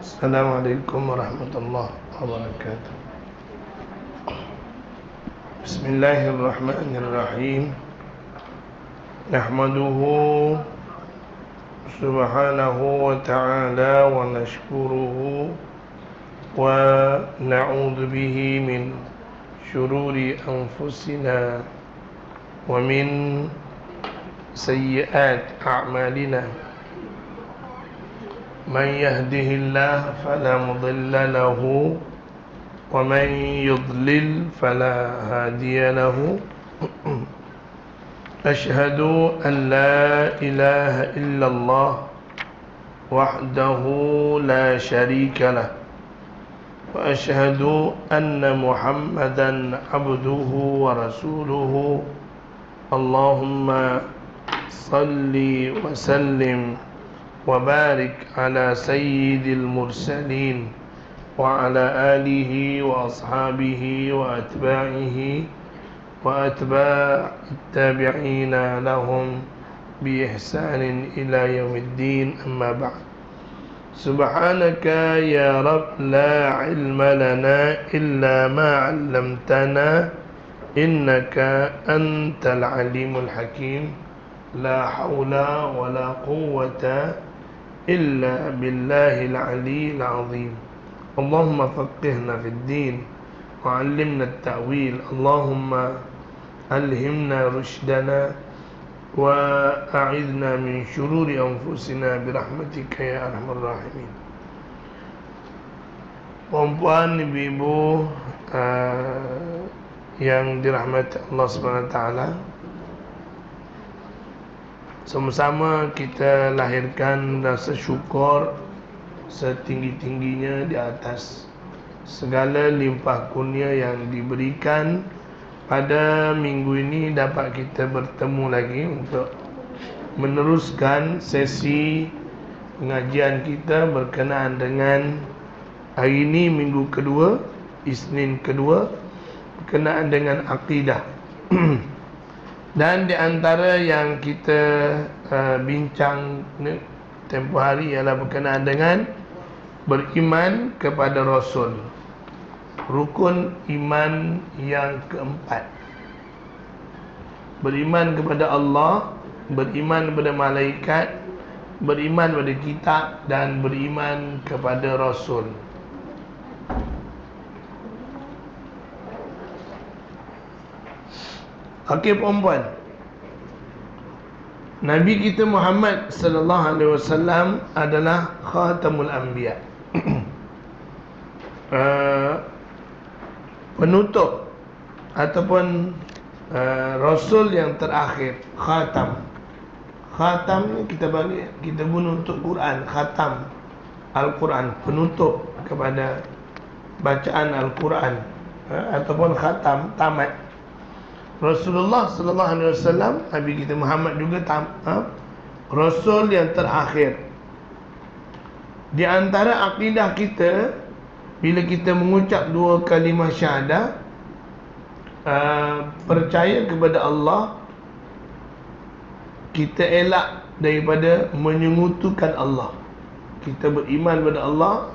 Assalamualaikum warahmatullahi wabarakatuh. Bismillahirrahmanirrahim. Nahmaduhu subhanahu wa ta'ala wa nashkuruhu wa na'udzu bihi min syururi anfusina wa min sayyiat a'malina. من يهده الله فلا مضل له ومن يضلل فلا هادي له أشهد أن لا إله إلا الله وحده لا شريك له وأشهد أن محمدا عبده ورسوله اللهم صل وسلم وبارك على سيد المرسلين وعلى آله وأصحابه وأتباع التابعين لهم بإحسان إلى يوم الدين. أما بعد، سبحانك يا رب لا علم لنا إلا ما علمتنا إنك أنت العليم الحكيم. لا حول ولا قوة إلا بالله العلي العظيم. اللهم فقهنا في الدين وعلمنا التأويل. اللهم ألهمنا رشدنا وأعذنا من شرور أنفسنا برحمتك يا أرحم الراحمين. Puan-puan, ibu-ibu yang dirahmati Allah Subhanahu wa taala, sama-sama kita lahirkan rasa syukur setinggi-tingginya di atas segala limpah kurnia yang diberikan. Pada minggu ini dapat kita bertemu lagi untuk meneruskan sesi pengajian kita berkenaan dengan hari ini minggu kedua, Isnin kedua, berkenaan dengan akidah. Dan di antara yang kita bincang tempoh hari ialah berkenaan dengan beriman kepada Rasul, rukun iman yang keempat. Beriman kepada Allah, beriman kepada malaikat, beriman kepada kitab, dan beriman kepada Rasul. Okey puan-puan, Nabi kita Muhammad sallallahu alaihi wasallam adalah khatamul anbiya. Penutup ataupun rasul yang terakhir. Khatam ni kita guna untuk Quran. Khatam Al-Quran, penutup kepada bacaan Al-Quran, ataupun khatam, tamat. Rasulullah sallallahu alaihi wasallam, Nabi kita Muhammad juga rasul yang terakhir. Di antara akidah kita, bila kita mengucap dua kalimah syahadah, percaya kepada Allah, kita elak daripada menyekutukan Allah. Kita beriman kepada Allah,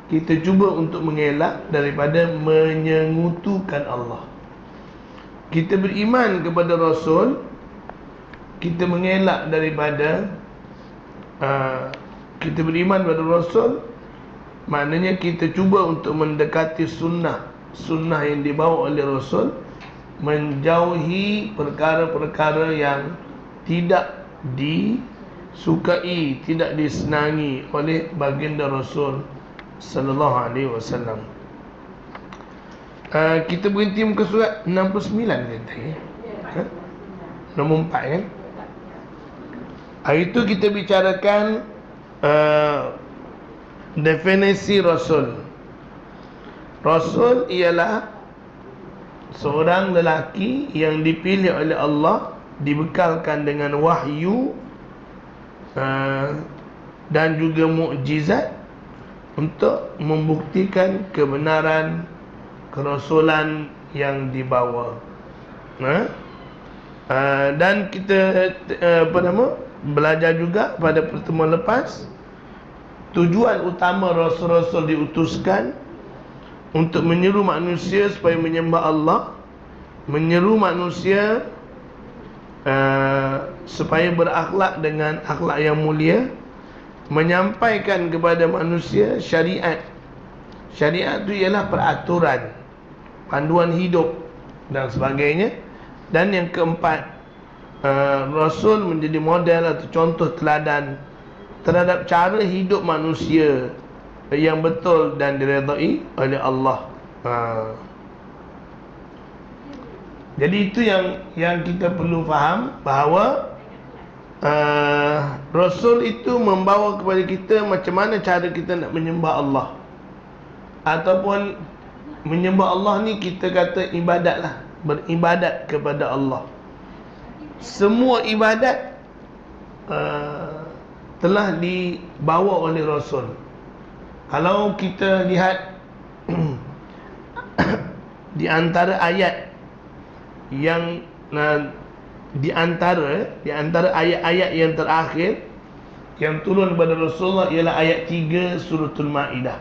kita cuba untuk mengelak daripada menyekutukan Allah. Kita beriman kepada Rasul, kita mengelak daripada kita beriman kepada Rasul, maknanya kita cuba untuk mendekati sunnah yang dibawa oleh Rasul, menjauhi perkara-perkara yang tidak disukai, tidak disenangi oleh baginda Rasul sallallahu alaihi wasallam. Kita berhenti muka surat 69 tadi. Nombor 4 kan. Hari itu kita bicarakan definisi Rasul. Rasul ialah seorang lelaki yang dipilih oleh Allah, dibekalkan dengan wahyu dan juga mukjizat untuk membuktikan kebenaran kerasulan yang dibawa. Dan kita belajar juga pada pertemuan lepas tujuan utama Rasul-Rasul diutuskan untuk menyeru manusia supaya menyembah Allah, menyeru manusia supaya berakhlak dengan akhlak yang mulia, menyampaikan kepada manusia syariat. Syariat itu ialah peraturan, panduan hidup dan sebagainya. Dan yang keempat, Rasul menjadi model atau contoh teladan terhadap cara hidup manusia yang betul dan diredai oleh Allah. Jadi itu yang kita perlu faham, bahawa Rasul itu membawa kepada kita macam mana cara kita nak menyembah Allah. Ataupun menyembah Allah ni kita kata ibadat lah, beribadat kepada Allah. Semua ibadat telah dibawa oleh Rasul. Kalau kita lihat di antara ayat yang di antara ayat-ayat yang terakhir yang turun kepada Rasulullah ialah ayat 3 suratul Maidah.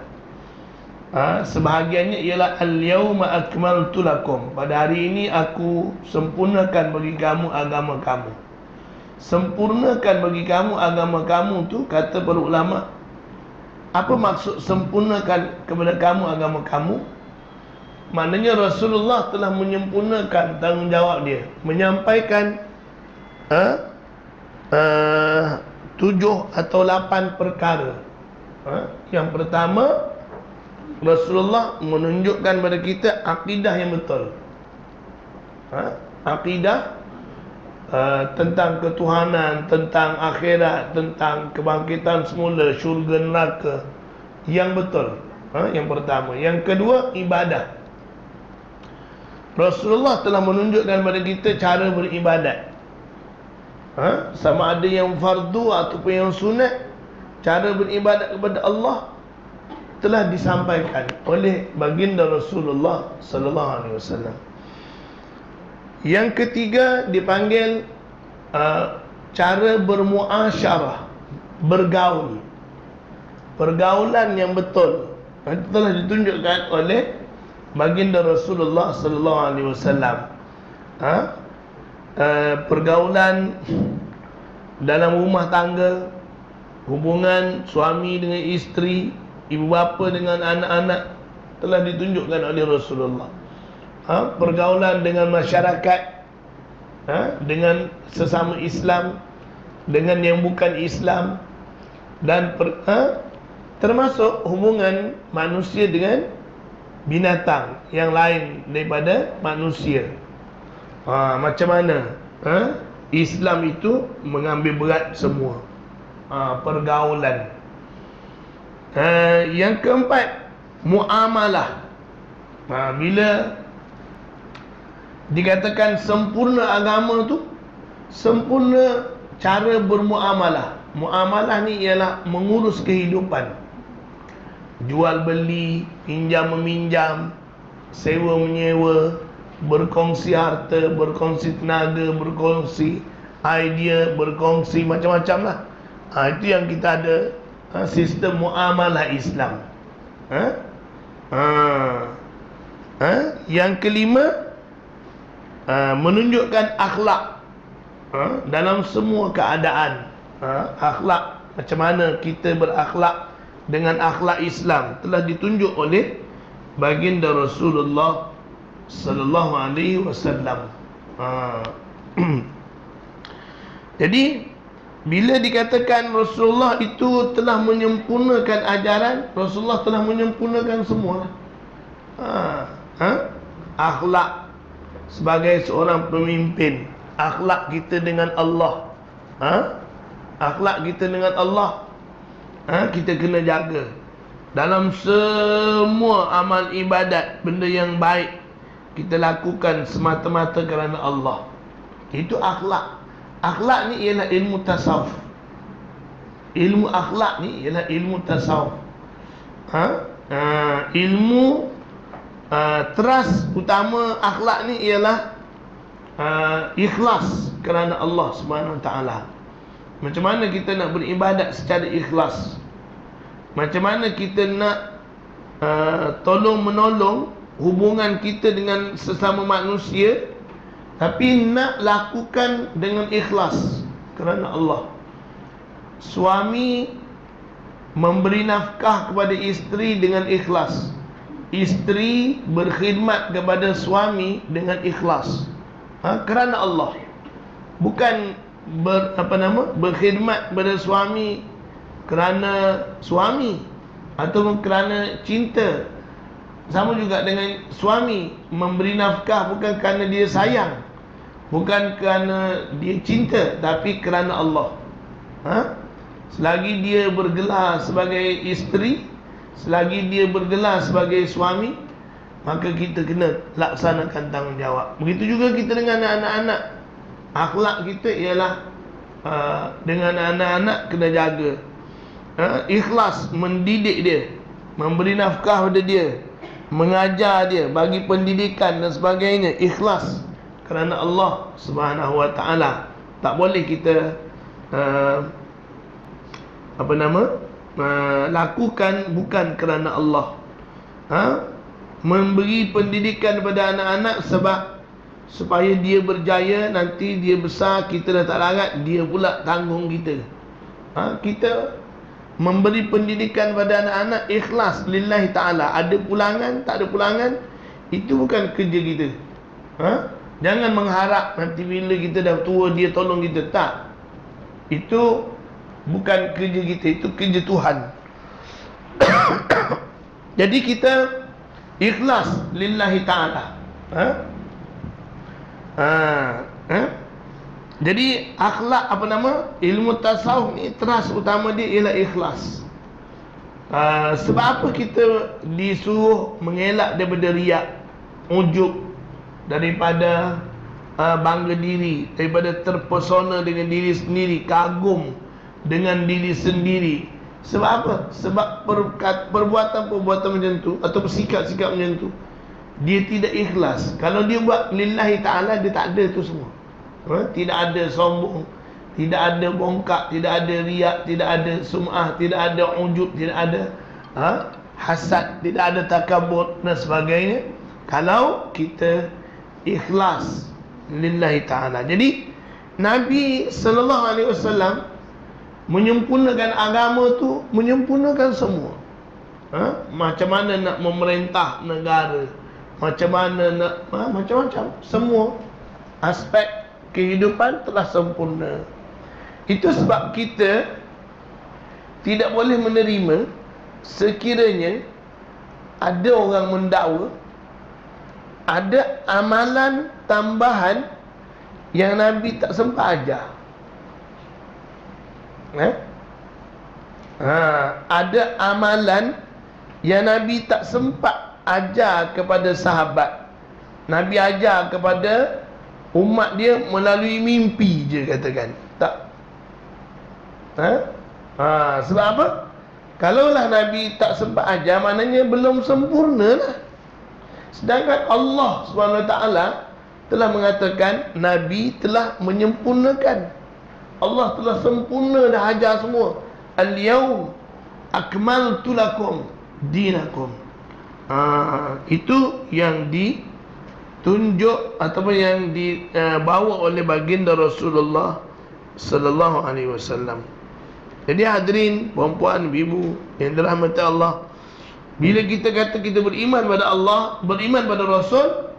Sebahagiannya ialah al-yauma akmaltu lakum, pada hari ini aku sempurnakan bagi kamu agama kamu. Sempurnakan bagi kamu agama kamu tu, kata para ulama, apa maksud sempurnakan kepada kamu agama kamu? Maknanya Rasulullah telah menyempurnakan tanggungjawab dia, menyampaikan 7 atau 8 perkara. Yang pertama, Rasulullah menunjukkan kepada kita akidah yang betul. Akidah tentang ketuhanan, tentang akhirat, tentang kebangkitan semula, syurga neraka yang betul. Yang pertama. Yang kedua, ibadah. Rasulullah telah menunjukkan kepada kita cara beribadat. Sama ada yang fardu ataupun yang sunat, cara beribadat kepada Allah telah disampaikan oleh baginda Rasulullah sallallahu alaihi wasallam. Yang ketiga dipanggil cara bermuasyarah, bergaul. Pergaulan yang betul telah ditunjukkan oleh baginda Rasulullah sallallahu alaihi wasallam. Pergaulan dalam rumah tangga, hubungan suami dengan isteri, ibu bapa dengan anak-anak telah ditunjukkan oleh Rasulullah. Pergaulan dengan masyarakat, dengan sesama Islam, dengan yang bukan Islam, dan termasuk hubungan manusia dengan binatang yang lain daripada manusia. Macam mana Islam itu mengambil berat semua pergaulan. Yang keempat, muamalah. Bila dikatakan sempurna agama tu, sempurna cara bermuamalah. Muamalah ni ialah mengurus kehidupan, jual beli, pinjam meminjam, sewa menyewa, berkongsi harta, berkongsi tenaga, berkongsi idea, berkongsi macam-macam lah. Itu yang kita ada, sistem muamalah Islam. Yang kelima, menunjukkan akhlak dalam semua keadaan. Akhlak, macam mana kita berakhlak dengan akhlak Islam, telah ditunjuk oleh baginda Rasulullah sallallahu alaihi wasallam. Jadi bila dikatakan Rasulullah itu telah menyempurnakan ajaran, Rasulullah telah menyempurnakan semua. Akhlak sebagai seorang pemimpin, akhlak kita dengan Allah, akhlak kita dengan Allah, kita kena jaga. Dalam semua amal ibadat, benda yang baik kita lakukan semata-mata kerana Allah. Itu akhlak. Akhlak ni ialah ilmu tasawuf. Ilmu akhlak ni ialah ilmu tasawuf. Ilmu teras utama akhlak ni ialah ikhlas kerana Allah Subhanahu Wa Taala. Macam mana kita nak beribadat secara ikhlas? macam mana kita nak tolong menolong hubungan kita dengan sesama manusia, tapi nak lakukan dengan ikhlas kerana Allah. Suami memberi nafkah kepada isteri dengan ikhlas, isteri berkhidmat kepada suami dengan ikhlas, kerana Allah. Bukan berkhidmat kepada suami kerana suami ataupun kerana cinta. Sama juga dengan suami memberi nafkah bukan kerana dia sayang, bukan kerana dia cinta, tapi kerana Allah. Selagi dia bergelar sebagai isteri, selagi dia bergelar sebagai suami, maka kita kena laksanakan tanggungjawab. Begitu juga kita dengan anak-anak. Akhlak kita ialah dengan anak-anak kena jaga, ikhlas mendidik dia, memberi nafkah pada dia, mengajar dia, bagi pendidikan dan sebagainya, ikhlas kerana Allah Subhanahu wa taala. Tak boleh kita lakukan bukan kerana Allah. Memberi pendidikan kepada anak-anak sebab supaya dia berjaya, nanti dia besar, kita dah tak larat, dia pula tanggung kita. Kita memberi pendidikan pada anak-anak ikhlas lillahi ta'ala. Ada pulangan, tak ada pulangan, itu bukan kerja kita. Jangan mengharap nanti bila kita dah tua dia tolong kita. Tak. Itu bukan kerja kita, itu kerja Tuhan. Jadi kita ikhlas lillahi ta'ala. Jadi akhlak ilmu tasawuf ni teras utama dia ialah ikhlas. Sebab apa kita disuruh mengelak daripada riak, ujub, daripada bangga diri, daripada terpesona dengan diri sendiri, kagum dengan diri sendiri. Sebab apa? Sebab perbuatan-perbuatan macam tu atau sikap-sikap macam tu, dia tidak ikhlas. Kalau dia buat lillahi ta'ala, dia tak ada tu semua. Tidak ada sombong, tidak ada bongkak, tidak ada riak, tidak ada sum'ah, tidak ada ujub, tidak ada hasad, tidak ada takabur dan sebagainya. Kalau kita ikhlas lillahi ta'ala. Jadi Nabi sallallahu alaihi wasallam menyempurnakan agama tu, menyempurnakan semua. Macam mana nak memerintah negara, macam mana nak macam-macam, semua aspek kehidupan telah sempurna. Itu sebab kita tidak boleh menerima sekiranya ada orang mendakwa ada amalan tambahan yang Nabi tak sempat ajar. Ada amalan yang Nabi tak sempat ajar kepada sahabat. Nabi ajar kepada umat dia melalui mimpi je, katakan. Tak. Sebab apa? Kalaulah Nabi tak sempat ajar, maknanya belum sempurna lah. Sedangkan Allah SWT telah mengatakan Nabi telah menyempurnakan. Allah telah sempurna, dah ajar semua. Al-yawm akmaltu lakum dinakum. Itu yang ditunjuk ataupun yang dibawa oleh baginda Rasulullah sallallahu alaihi wasallam. Jadi hadirin, puan-puan, ibu yang dirahmati Allah, bila kita kata kita beriman pada Allah, beriman pada Rasul,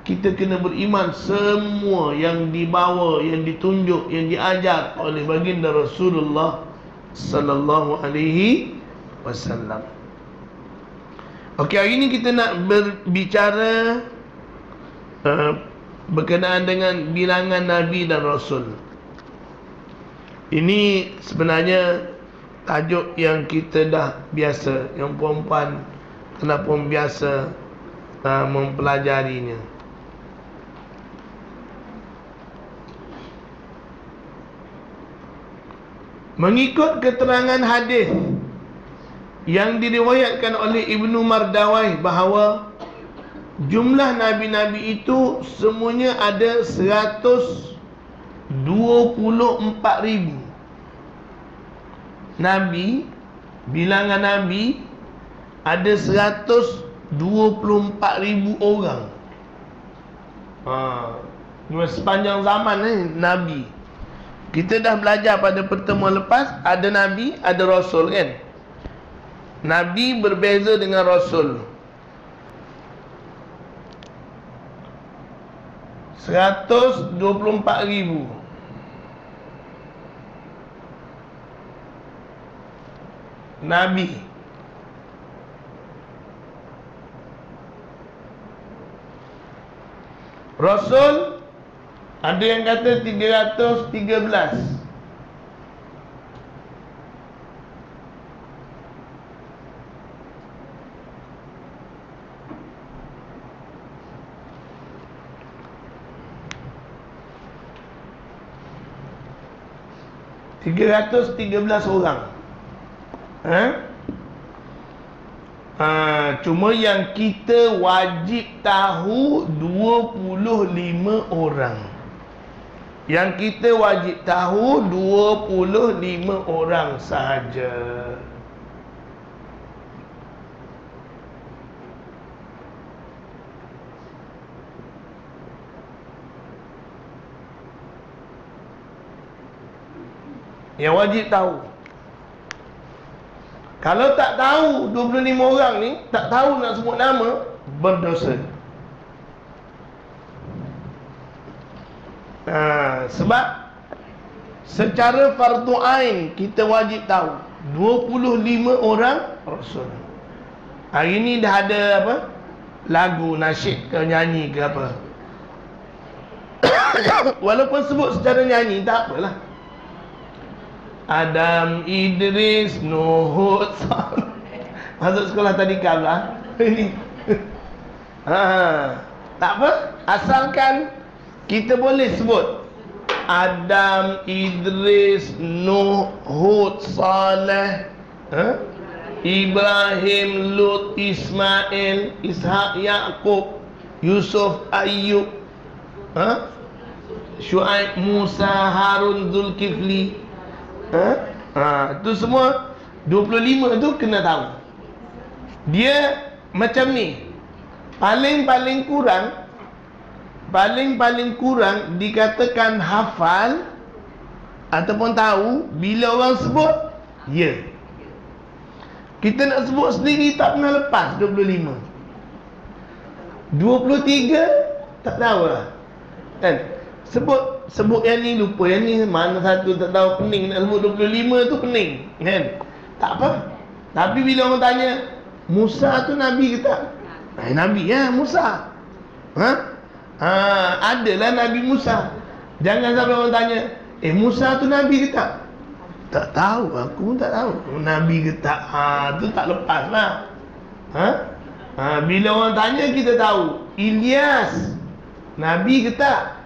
kita kena beriman semua yang dibawa, yang ditunjuk, yang diajar oleh baginda Rasulullah sallallahu alaihi wasallam. Okey, hari ini kita nak berbicara berkenaan dengan bilangan Nabi dan Rasul. Ini sebenarnya tajuk yang kita dah biasa, yang perempuan telah pun biasa mempelajarinya. Mengikut keterangan hadis yang diriwayatkan oleh Ibnu Mardawai bahawa jumlah Nabi-Nabi itu semuanya ada 124,000 Nabi bilangan Nabi ada 124,000 orang. Sepanjang zaman Nabi. Kita dah belajar pada pertemuan lepas, ada Nabi, ada Rasul kan. Nabi berbeza dengan Rasul. 124,000. Nabi. Rasul ada yang kata 313. orang. Cuma yang kita wajib tahu 25 orang. Yang kita wajib tahu 25 orang sahaja. Yang wajib tahu. Kalau tak tahu 25 orang ni, tak tahu nak sebut nama, berdosa. Sebab secara fardu ain kita wajib tahu 25 orang Rasul. Hari ni dah ada apa? Lagu, nasyid ke nyanyi ke apa. Walaupun sebut secara nyanyi, tak apalah. Adam, Idris, Nuh, Hud, masuk sekolah tadika lah. Ini. Tak apa, asalkan kita boleh sebut Adam, Idris, Nuh, Hud, Saleh, Ibrahim, Lut, Ismail, Ishak, Yaqub, Yusuf, Ayub, Syuaib, Musa, Harun, Zulkifli. Itu semua 25 tu kena tahu. Dia macam ni. Paling kurang dikatakan hafal ataupun tahu bila orang sebut ya. Kita nak sebut sendiri tak pernah lepas 25. 23 tak tahu lah kan. Sebut yang ni lupa, yang ni mana satu tak tahu, pening nak sebut 25 tu pening kan. Tak apa. Tapi bila orang tanya Musa tu Nabi ke tak? Nabi ya, Musa. Adalah Nabi Musa. Jangan sampai orang tanya, Musa tu Nabi ke tak? Tak tahu, aku pun tak tahu Nabi ke tak. Tu tak lepas lah. Bila orang tanya kita tahu Ilyas Nabi ke tak?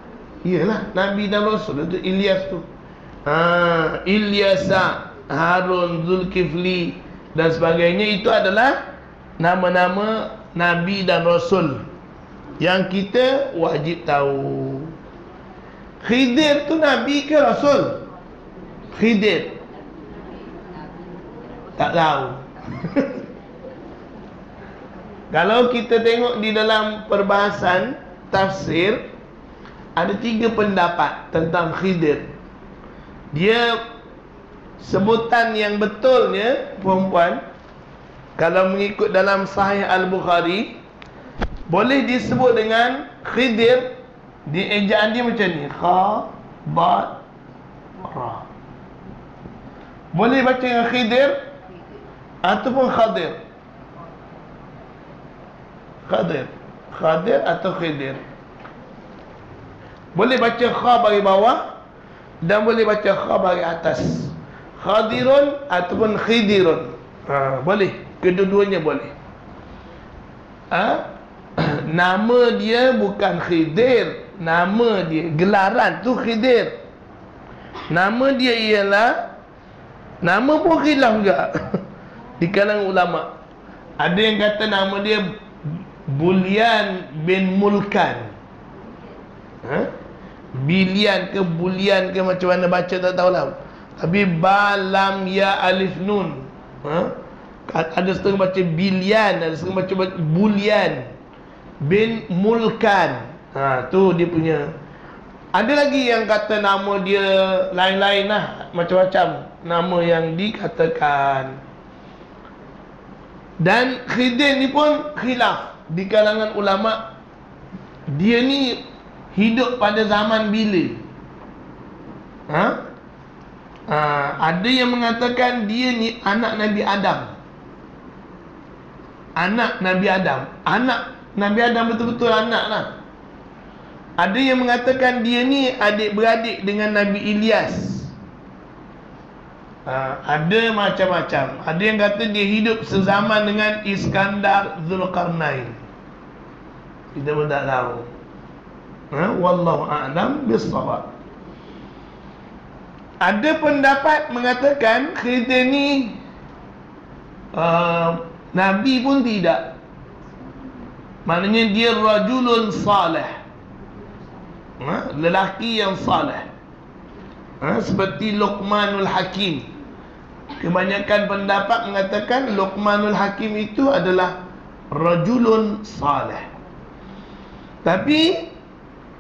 Iyalah, Nabi dan Rasul itu Ilyas tu. Ilyasa, Harun, Zulkifli dan sebagainya, itu adalah nama-nama Nabi dan Rasul yang kita wajib tahu. Khidir tu Nabi ke Rasul? Khidir tak tahu. Kalau kita tengok di dalam perbahasan tafsir, ada 3 pendapat tentang Khidir. Dia sebutan yang betulnya, puan-puan, kalau mengikut dalam Sahih Al-Bukhari, boleh disebut dengan Khidir. Di ejaan dia macam ni, Kha, Ba, Ra. Boleh baca dengan Khidir ataupun Khadir. Khadir atau Khidir. Boleh baca kha bagi bawah dan boleh baca kha bagi atas. Khadirun ataupun khidirun. Boleh, kedua-duanya boleh. Nama dia bukan Khidir, nama dia, gelaran tu Khidir. Nama dia ialah, nama pun khilaf juga di kalangan ulama. Ada yang kata nama dia Bulyan bin Mulkan. Bilian ke bulian ke macam mana baca tak tahulah. Tapi ba lam ya alif nun. Ha? Ada setengah baca Bilyan, ada setengah baca Bulyan bin Mulkan. Tu dia punya. Ada lagi yang kata nama dia lain-lain lah, macam-macam nama yang dikatakan. Dan Khidir ni pun khilaf di kalangan ulama. Dia ni hidup pada zaman bila? Ada yang mengatakan dia ni anak Nabi Adam. Anak Nabi Adam. Anak Nabi Adam betul-betul anak lah. Ada yang mengatakan dia ni adik-beradik dengan Nabi Ilyas. Ada macam-macam. Ada yang kata dia hidup sezaman dengan Iskandar Zulkarnain. Kita pun tak tahu. Wallahu a'lam bis-shawab. Ada pendapat mengatakan Khidir ni Nabi pun tidak. Maknanya dia rajulun salih, lelaki yang salih, seperti Luqmanul Hakim. Kebanyakan pendapat mengatakan Luqmanul Hakim itu adalah rajulun salih. Tapi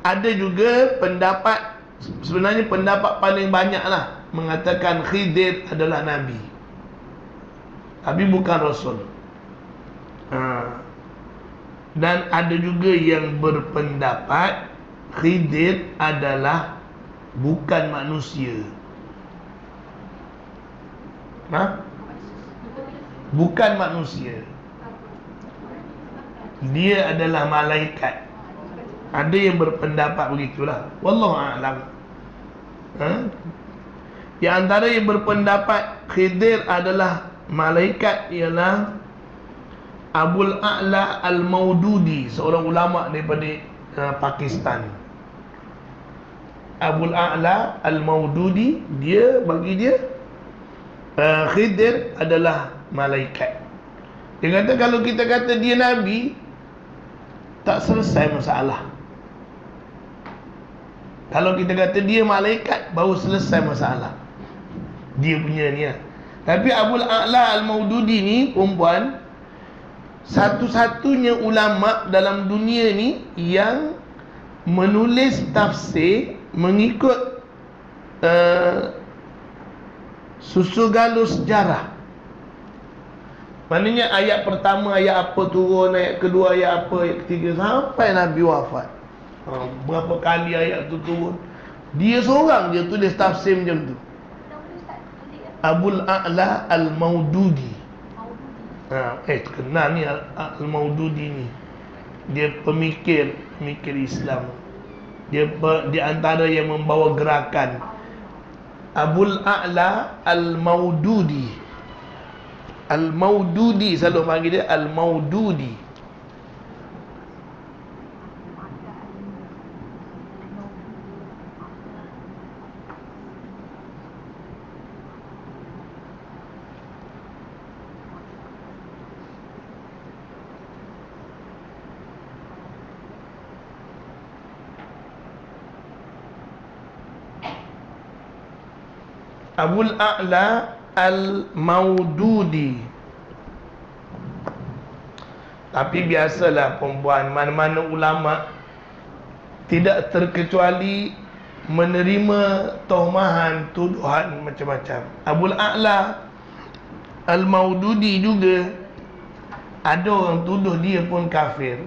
ada juga pendapat, sebenarnya pendapat paling banyaklah mengatakan Khidir adalah Nabi, tapi bukan Rasul. Dan ada juga yang berpendapat Khidir adalah bukan manusia. Bukan manusia. Dia adalah malaikat. Ada yang berpendapat begitulah. Wallahu a'lam. Di antara yang berpendapat Khidir adalah malaikat ialah Abul A'la Al-Maududi, seorang ulama daripada Pakistan. Abul A'la Al-Maududi, dia bagi dia Khidir adalah malaikat. Dia kata kalau kita kata dia Nabi, tak selesai masalah. Kalau kita kata dia malaikat, baru selesai masalah. Dia punya ni. Tapi Abul A'la Al-Maududi ni perempuan satu-satunya ulama dalam dunia ni yang menulis tafsir mengikut susul galus sejarah. Maknanya ayat pertama ayat apa turun, ayat kedua ayat apa, ayat ketiga sampai Nabi wafat. Berapa kali ayat tu turun, dia seorang je tulis tafsir macam tu. Abul A'la Al-Maududi. Terkenal ni Al-Maududi ni. Dia pemikir Islam. Dia di antara yang membawa gerakan. Abul A'la Al-Maududi. Al-Maududi, selalu panggil dia Al-Maududi. Abul A'la Al-Maududi. Tapi biasalah perempuan, mana-mana ulama tidak terkecuali menerima tohmahan, tuduhan macam-macam. Abul A'la Al-Maududi juga ada orang tuduh dia pun kafir.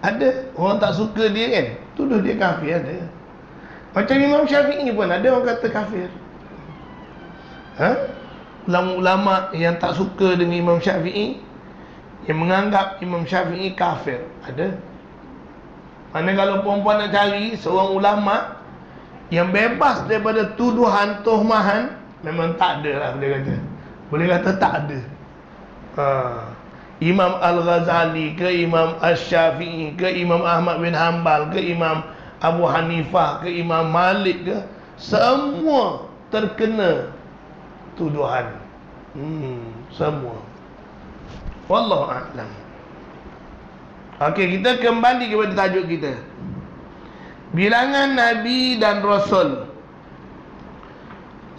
Ada orang tak suka dia kan, tuduh dia kafir ada. Macam Imam Syafi'i pun ada orang kata kafir. Ulama-ulama yang tak suka dengan Imam Syafi'i, yang menganggap Imam Syafi'i kafir, ada. Mana kalau perempuan nak cari seorang ulama yang bebas daripada tuduhan, tohmahan, memang tak ada lah, boleh kata. Boleh kata tak ada. Imam Al-Ghazali ke, Imam Al-Syafi'i ke, Imam Ahmad bin Hanbal ke, Imam Abu Hanifah ke, Imam Malik ke, semua terkena tuduhan. Semua. Wallahu a'lam. Okey, kita kembali kepada tajuk kita. Bilangan Nabi dan Rasul.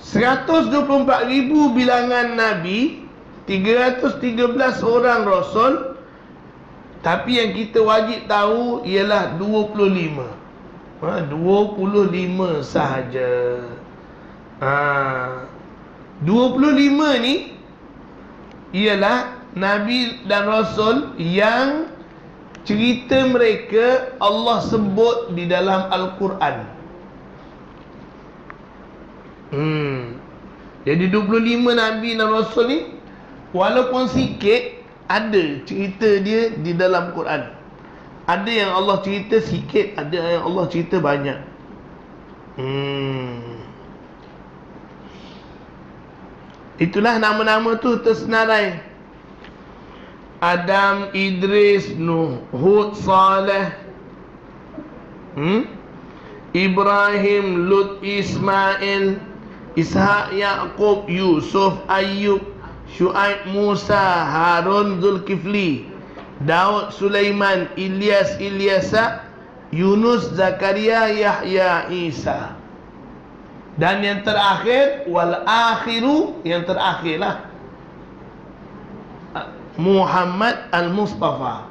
124,000 bilangan Nabi, 313 orang Rasul. Tapi yang kita wajib tahu ialah 25. 25 sahaja. 25 ni ialah Nabi dan Rasul yang cerita mereka Allah sebut di dalam Al-Quran. Jadi 25 Nabi dan Rasul ni walaupun sikit, ada cerita dia di dalam Quran. Ada yang Allah cerita sikit, ada yang Allah cerita banyak. Itulah nama-nama tu tersenarai. Adam, Idris, Nuh, Hud, Saleh, Ibrahim, Lut, Ismail, Ishak, Yaqub, Yusuf, Ayub, Syuaib, Musa, Harun, Zulkifli, Daud, Sulaiman, Ilyas, Ilyasa, Yunus, Zakaria, Yahya, Isa. Dan yang terakhir, wal akhiru, yang terakhirlah Muhammad Al-Mustafa.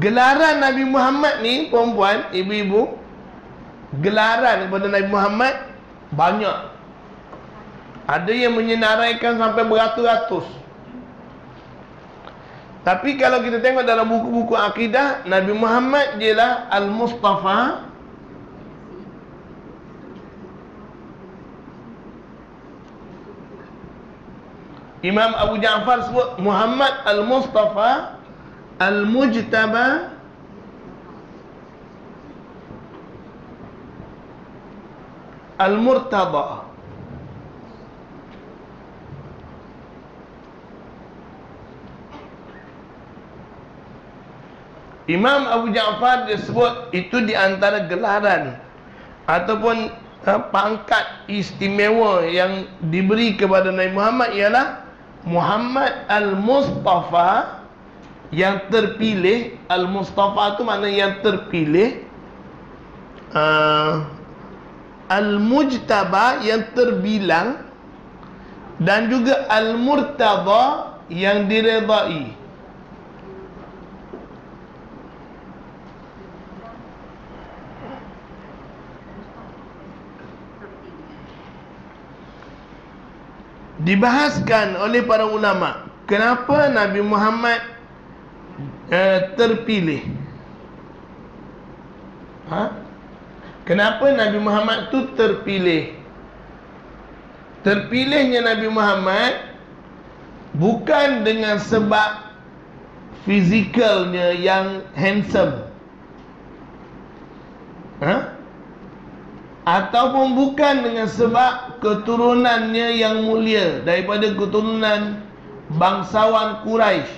Gelaran Nabi Muhammad ni, perempuan, ibu-ibu, gelaran kepada Nabi Muhammad banyak. Ada yang menyenaraikan sampai beratus-ratus. Tapi kalau kita tengok dalam buku-buku akidah, Nabi Muhammad jelah Al-Mustafa. Imam Abu Ja'far sebut Muhammad Al-Mustafa Al-Mujtaba Al-Murtada. Imam Abu Ja'far dia sebut itu di antara gelaran ataupun pangkat istimewa yang diberi kepada Nabi Muhammad ialah Muhammad Al-Mustafa, yang terpilih. Al-Mustafa tu makna yang terpilih. Al-Mujtaba yang terbilang, dan juga Al-Murtada yang diredai. Dibahaskan oleh para ulama kenapa Nabi Muhammad terpilih. Kenapa Nabi Muhammad tu terpilih? Terpilihnya Nabi Muhammad bukan dengan sebab fizikalnya yang handsome, ataupun bukan dengan sebab keturunannya yang mulia daripada keturunan bangsawan Quraisy.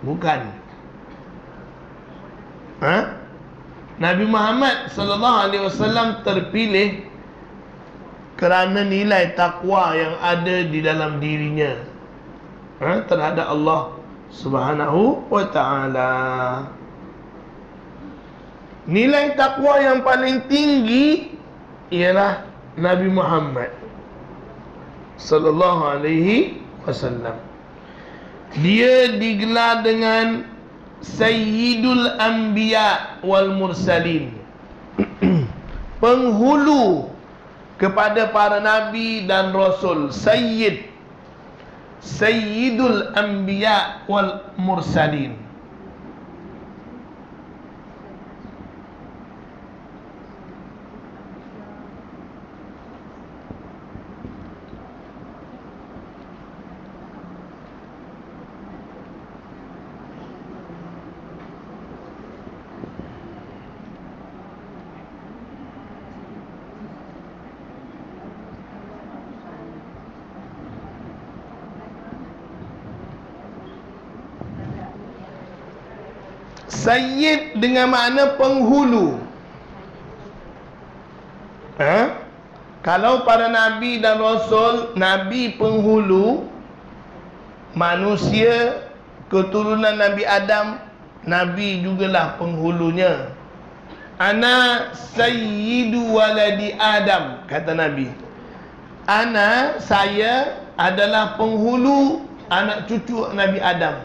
Bukan. Nabi Muhammad sallallahu alaihi wasallam terpilih kerana nilai takwa yang ada di dalam dirinya terhadap Allah Subhanahu wa taala. Nilai takwa yang paling tinggi ialah Nabi Muhammad sallallahu alaihi wasallam. Dia digelar dengan Sayyidul Anbiya wal Mursalin, penghulu kepada para nabi dan rasul. Sayyidul Anbiya wal Mursalin. Sayyid dengan makna penghulu. Kalau para nabi dan rasul, nabi penghulu, manusia keturunan Nabi Adam, nabi jugalah penghulunya. Ana sayyidu waladi Adam, kata Nabi. saya adalah penghulu anak cucu Nabi Adam.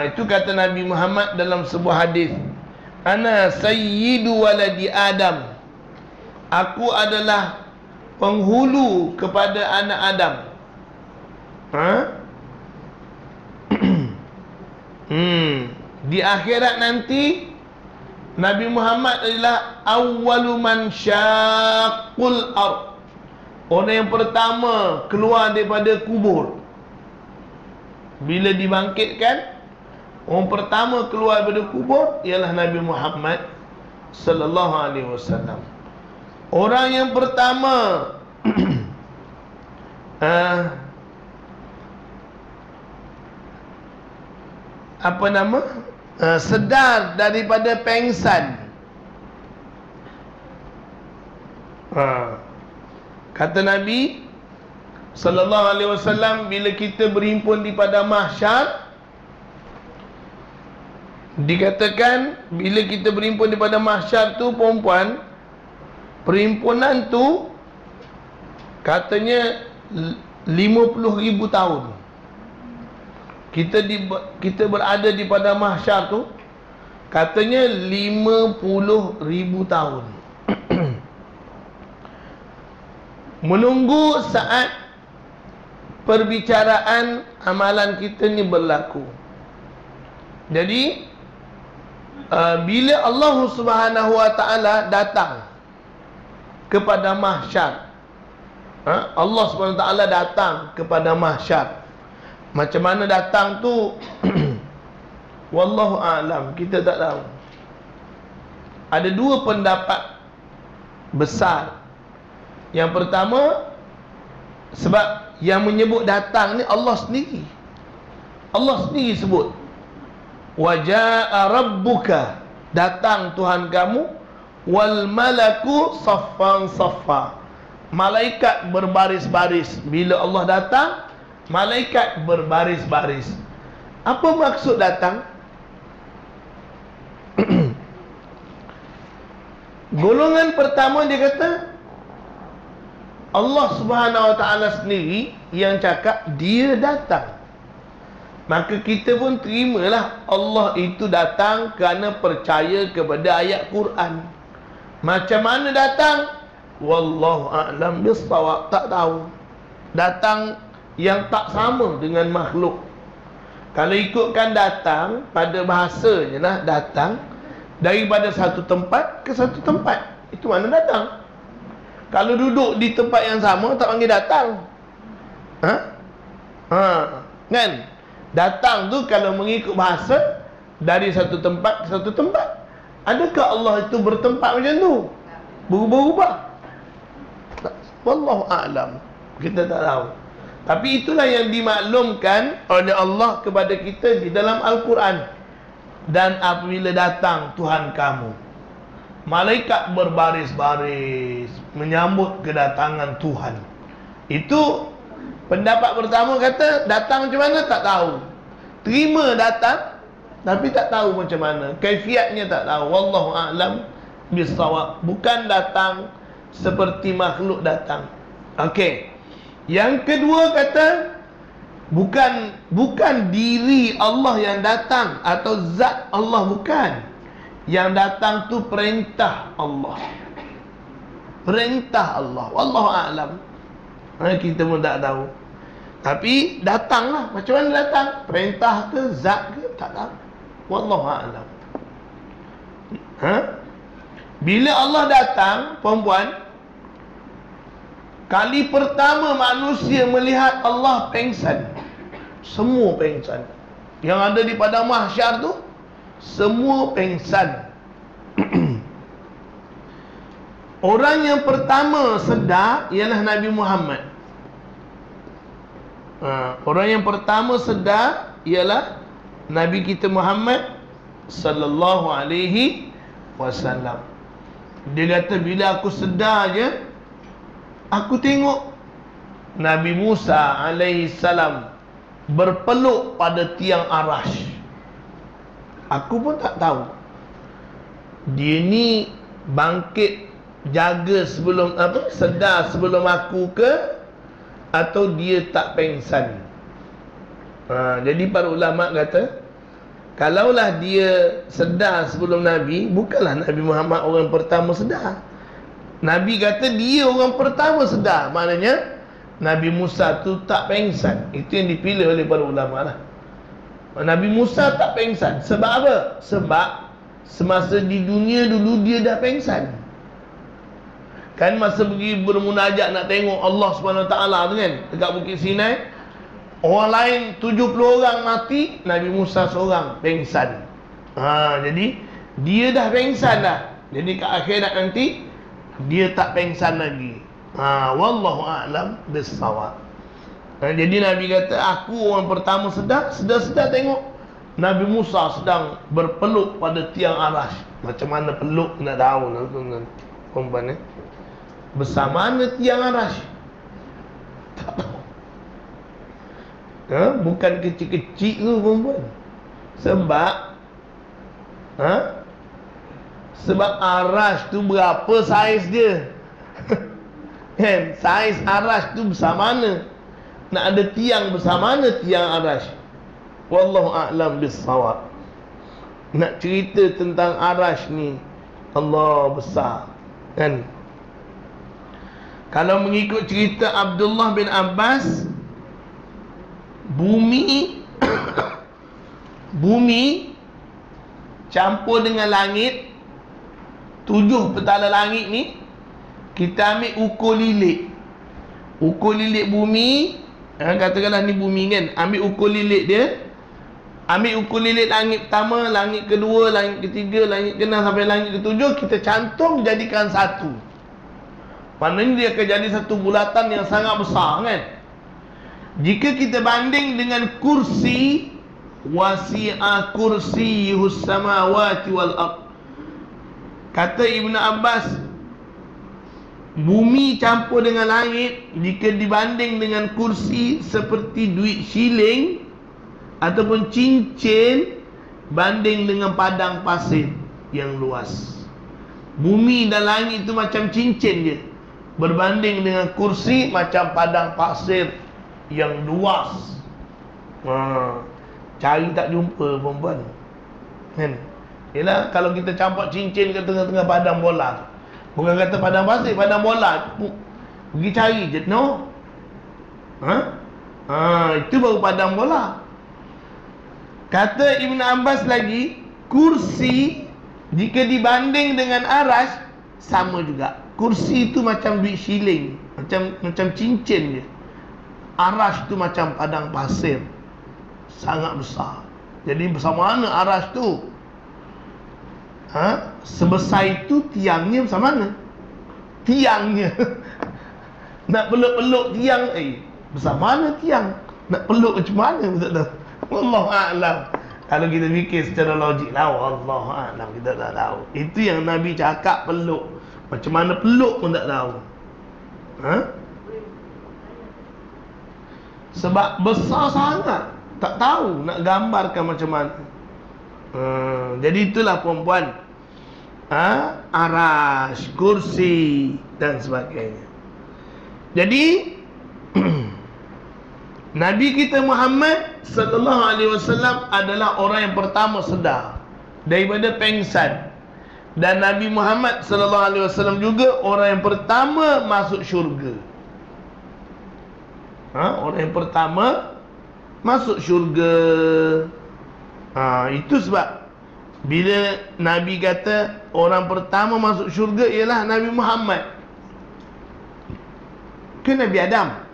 Itu kata Nabi Muhammad dalam sebuah hadis. Ana sayyidu waladi Adam. Aku adalah penghulu kepada anak Adam. Di akhirat nanti Nabi Muhammad adalah awwalu man syaqqul ard. Orang yang pertama keluar daripada kubur. Bila dibangkitkan, orang pertama keluar daripada kubur ialah Nabi Muhammad sallallahu alaihi wasallam. Orang yang pertama sedar daripada pengsan. Kata Nabi sallallahu alaihi wasallam, bila kita berhimpun di padang mahsyar, dikatakan bila kita berhimpun di padang mahsyar tu, perempuan, perhimpunan tu katanya 50,000 tahun. Kita berada di padang mahsyar tu katanya 50,000 tahun. Menunggu saat perbicaraan amalan kita ni berlaku. Jadi bila Allah Subhanahu wa taala datang kepada mahsyar, Allah Subhanahu wa taala datang kepada mahsyar. Macam mana datang tu wallahu a'lam, kita tak tahu. Ada dua pendapat besar. Yang pertama, sebab yang menyebut datang ni Allah sendiri. Allah sendiri sebut, wa jaa rabbuka, datang Tuhan kamu, wal malaku saffan saffa, malaikat berbaris-baris. Bila Allah datang, malaikat berbaris-baris. Apa maksud datang? Golongan pertama dia kata Allah Subhanahu wa taala sendiri yang cakap dia datang. Maka kita pun terimalah Allah itu datang kerana percaya kepada ayat Quran. Macam mana datang? Wallahu a'lam bissawab, tak tahu. Datang yang tak sama dengan makhluk. Kalau ikutkan datang, pada bahasanya lah datang daripada satu tempat ke satu tempat. Itu mana datang. Kalau duduk di tempat yang sama tak panggil datang. Kan? Datang tu kalau mengikut bahasa dari satu tempat ke satu tempat. Adakah Allah itu bertempat macam tu? Berubah-ubah? Wallahu a'lam. Kita tak tahu. Tapi itulah yang dimaklumkan oleh Allah kepada kita di dalam Al-Quran. Dan apabila datang Tuhan kamu, malaikat berbaris-baris menyambut kedatangan Tuhan. Itu pendapat pertama, kata datang macam mana tak tahu. Terima datang tapi tak tahu macam mana, kaifiatnya tak tahu. Wallahu a'lam bissawab. Bukan datang seperti makhluk datang. Okey. Yang kedua kata bukan diri Allah yang datang atau zat Allah, bukan. Yang datang tu perintah Allah. Perintah Allah. Wallahu a'lam. Kita pun tak tahu. Tapi datanglah. Macam mana datang? Perintah ke, zat ke, tak tahu. Wallahu a'lam. Bila Allah datang, perempuan, kali pertama manusia melihat Allah pengsan. Semua pengsan. Yang ada di padang mahsyar tu semua pengsan. Orang yang pertama sedar ialah Nabi Muhammad. Orang yang pertama sedar ialah Nabi kita Muhammad sallallahu alaihi wasallam. Dia kata bila aku sedar je, aku tengok Nabi Musa alaihi salam berpeluk pada tiang Arash. Aku pun tak tahu dia ni bangkit jaga sebelum sedar sebelum aku ke, atau dia tak pengsan. Jadi para ulama kata, kalaulah dia sedar sebelum Nabi, bukanlah Nabi Muhammad orang pertama sedar. Nabi kata dia orang pertama sedar, maknanya Nabi Musa tu tak pengsan. Itu yang dipilih oleh para ulama lah. Nabi Musa tak pengsan. Sebab apa? Sebab semasa di dunia dulu dia dah pengsan. Kan masa pergi bermunajat nak tengok Allah SWT tu kan, dekat Bukit Sinai, orang lain 70 orang mati, Nabi Musa seorang pengsan. Jadi dia dah pengsan dah. Jadi ke akhirat nanti dia tak pengsan lagi. Wallahu a'lam bis-shawab. Jadi Nabi kata, aku orang pertama sedar tengok Nabi Musa sedang berpeluk pada tiang arash. Macam mana peluk nak tahu perempuan bersama mana tiang arash? Tak tahu. Bukan kecil-kecil tu perempuan. Sebab arash tu berapa saiz dia? Kan? Saiz arash tu bersama mana? Nak ada tiang bersama mana tiang arash? Wallahu a'lam bis-shawab. Nak cerita tentang arash ni, Allah besar, kan? Kalau mengikut cerita Abdullah bin Abbas, bumi bumi campur dengan langit, 7 petala langit ni, kita ambil ukur lilit. Ukur lilit bumi, katakanlah ni bumi kan, ambil ukur lilit dia, ambil ukur lilit langit pertama, langit kedua, langit ketiga, langit ke-6 sampai langit ke-7, kita cantum jadikan satu. Maknanya dia akan jadi satu bulatan yang sangat besar kan. Jika kita banding dengan kursi, wasi'a kursiyuhus samawati wal ard, kata Ibn Abbas, bumi campur dengan langit, jika dibanding dengan kursi, seperti duit shilling ataupun cincin banding dengan padang pasir yang luas. Bumi dan langit itu macam cincin dia, berbanding dengan kursi macam padang pasir yang luas. Cari tak jumpa perempuan kan. Yelah, kalau kita campak cincin ke tengah-tengah padang bola, bukan kata padang pasir, padang bola, pergi cari je, no. Itu baru padang bola. Kata Ibn Abbas lagi, kursi jika dibanding dengan arash, sama juga. Kursi itu macam duit shilling, macam cincin je. Arash tu macam padang pasir, sangat besar. Jadi bersama mana arash tu? Sebesar itu tiangnya bersama mana? Tiangnya nak peluk-peluk tiang, bersama mana tiang? Nak peluk macam mana? Tak tahu. Wallahu a'lam. Kalau kita fikir secara logik lah, wallahu a'lam, kita tak tahu. Itu yang Nabi cakap peluk. Macam mana peluk pun tak tahu. Sebab besar sangat, tak tahu nak gambarkan macam mana. Jadi itulah perempuan, arash, kursi dan sebagainya. Jadi Nabi kita Muhammad sallallahu alaihi wasallam adalah orang yang pertama sedar daripada pengsan. Dan Nabi Muhammad sallallahu alaihi wasallam juga orang yang pertama masuk syurga. Orang yang pertama masuk syurga. Itu sebab bila Nabi kata orang pertama masuk syurga ialah Nabi Muhammad, ke Nabi Adam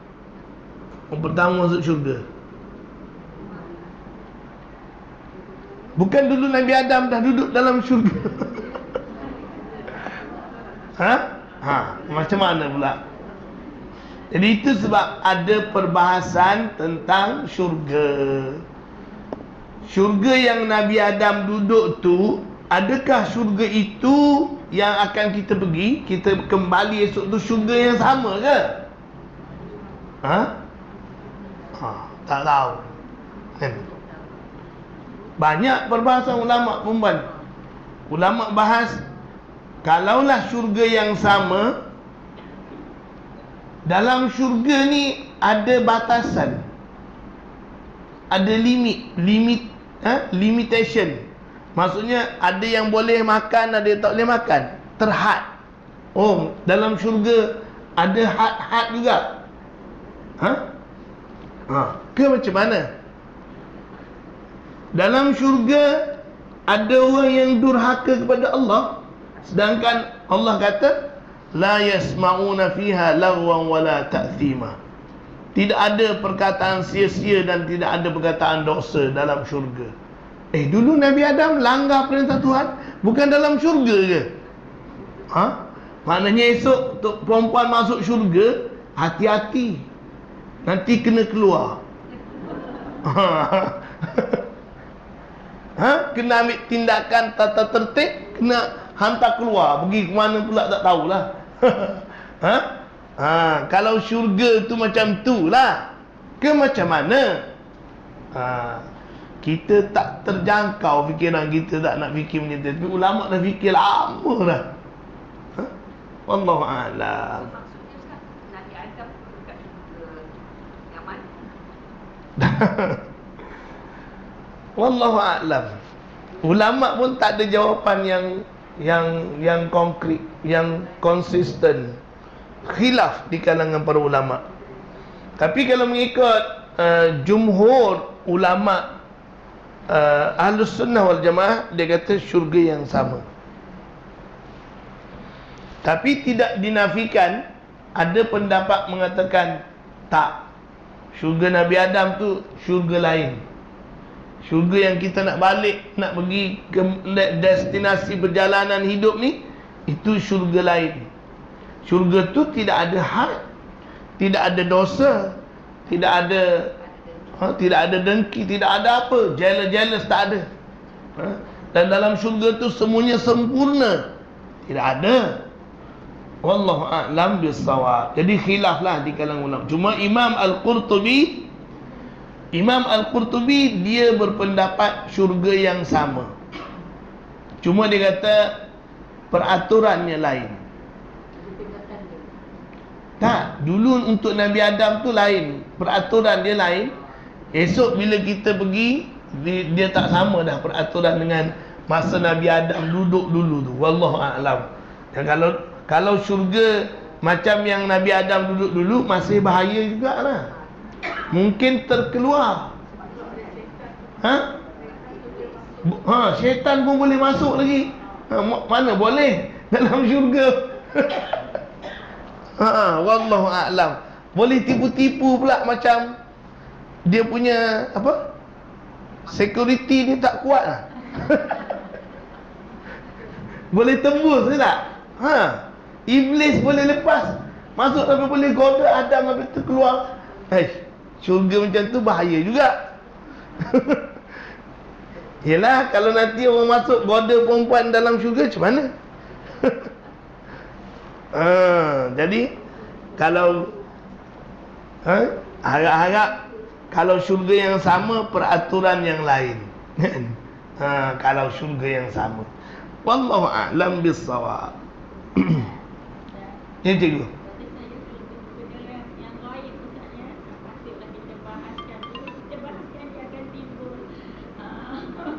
orang pertama masuk syurga? Bukan dulu Nabi Adam dah duduk dalam syurga? Macam mana pula? Jadi itu sebab ada perbahasan tentang syurga. Syurga yang Nabi Adam duduk tu, adakah syurga itu yang akan kita pergi, kita kembali esok tu, syurga yang sama ke? Tak tahu kan? Banyak perbahasan ulama perempuan. Ulama bahas kalaulah syurga yang sama, dalam syurga ni ada batasan, ada limitation. Maksudnya ada yang boleh makan, ada yang tak boleh makan, terhad. Oh, dalam syurga ada had-had juga. Ke macam mana? Dalam syurga ada orang yang durhaka kepada Allah, sedangkan Allah kata la yasma'una fiha lagwan wala ta'thima. Tidak ada perkataan sia-sia dan tidak ada perkataan dosa dalam syurga. Dulu Nabi Adam langgar perintah Tuhan, bukan dalam syurga ke? Maknanya esok perempuan masuk syurga, hati-hati, nanti kena keluar. Kena ambil tindakan tata tertib, kena hantar keluar, pergi ke mana pula tak tahulah. Kalau syurga tu macam tu lah, ke macam mana? Kita tak terjangkau fikiran kita, tak nak fikir macam tu. Tapi ulama dah fikir lama dah. Wallahu a'lam. Maksudnya Nabi Adam dekat syurga yang mana? Wallahu a'lam. Ulama pun tak ada jawapan yang konkret, yang konsisten. Khilaf di kalangan para ulama. Tapi kalau mengikut jumhur ulama Ahlus Sunnah wal Jamaah, dia kata syurga yang sama. Tapi tidak dinafikan, ada pendapat mengatakan tak, syurga Nabi Adam tu syurga lain. Syurga yang kita nak balik, nak pergi ke destinasi perjalanan hidup ni, itu syurga lain. Syurga tu tidak ada had, tidak ada dosa, tidak ada dengki, tidak ada apa, jealous tak ada. Dan dalam syurga tu semuanya sempurna, tidak ada. Wallahu a'lam bissawab. Jadi khilaflah di kalangan ulama. Cuma Imam Al-Qurtubi dia berpendapat syurga yang sama. Cuma dia kata peraturannya lain. Tak, dulu untuk Nabi Adam tu lain, peraturan dia lain. Esok bila kita pergi, dia tak sama dah peraturan dengan masa Nabi Adam duduk dulu tu. Wallahu a'lam. Dan kalau syurga macam yang Nabi Adam duduk dulu, masih bahaya jugalah. Mungkin terkeluar. Syaitan pun boleh masuk lagi. Mana boleh dalam syurga. Wallahu a'lam. Boleh tipu-tipu pula, macam dia punya apa, security dia tak kuat lah. Boleh tembus ke tak? Iblis boleh lepas masuk, tapi boleh goda Adam sampai terkeluar. Syurga macam tu bahaya juga. Yelah, kalau nanti orang masuk goda perempuan dalam syurga, macam mana? Jadi kalau harap-harap kalau syurga yang sama, peraturan yang lain. Kalau syurga yang sama. Wallahu a'lam bissawab. Ini cikgu.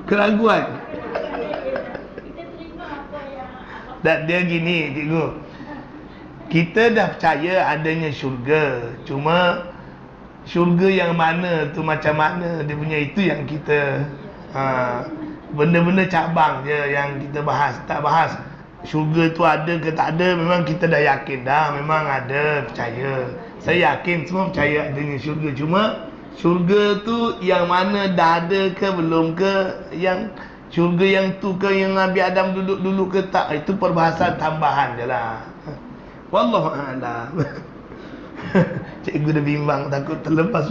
Keraguan. Dan dia gini cikgu, kita dah percaya adanya syurga, cuma syurga yang mana tu macam mana dia punya, itu yang kita benda-benda cabang je yang kita bahas. Tak bahas syurga tu ada ke tak ada. Memang kita dah yakin dah, memang ada, percaya. Saya yakin semua percaya adanya syurga. Cuma syurga tu yang mana, dah ada ke belum ke, yang syurga yang tu ke yang Nabi Adam duduk dulu ke tak, itu perbahasan tambahan je lah. Wallahu a'lam. Cikgu dah bimbang, takut terlepas.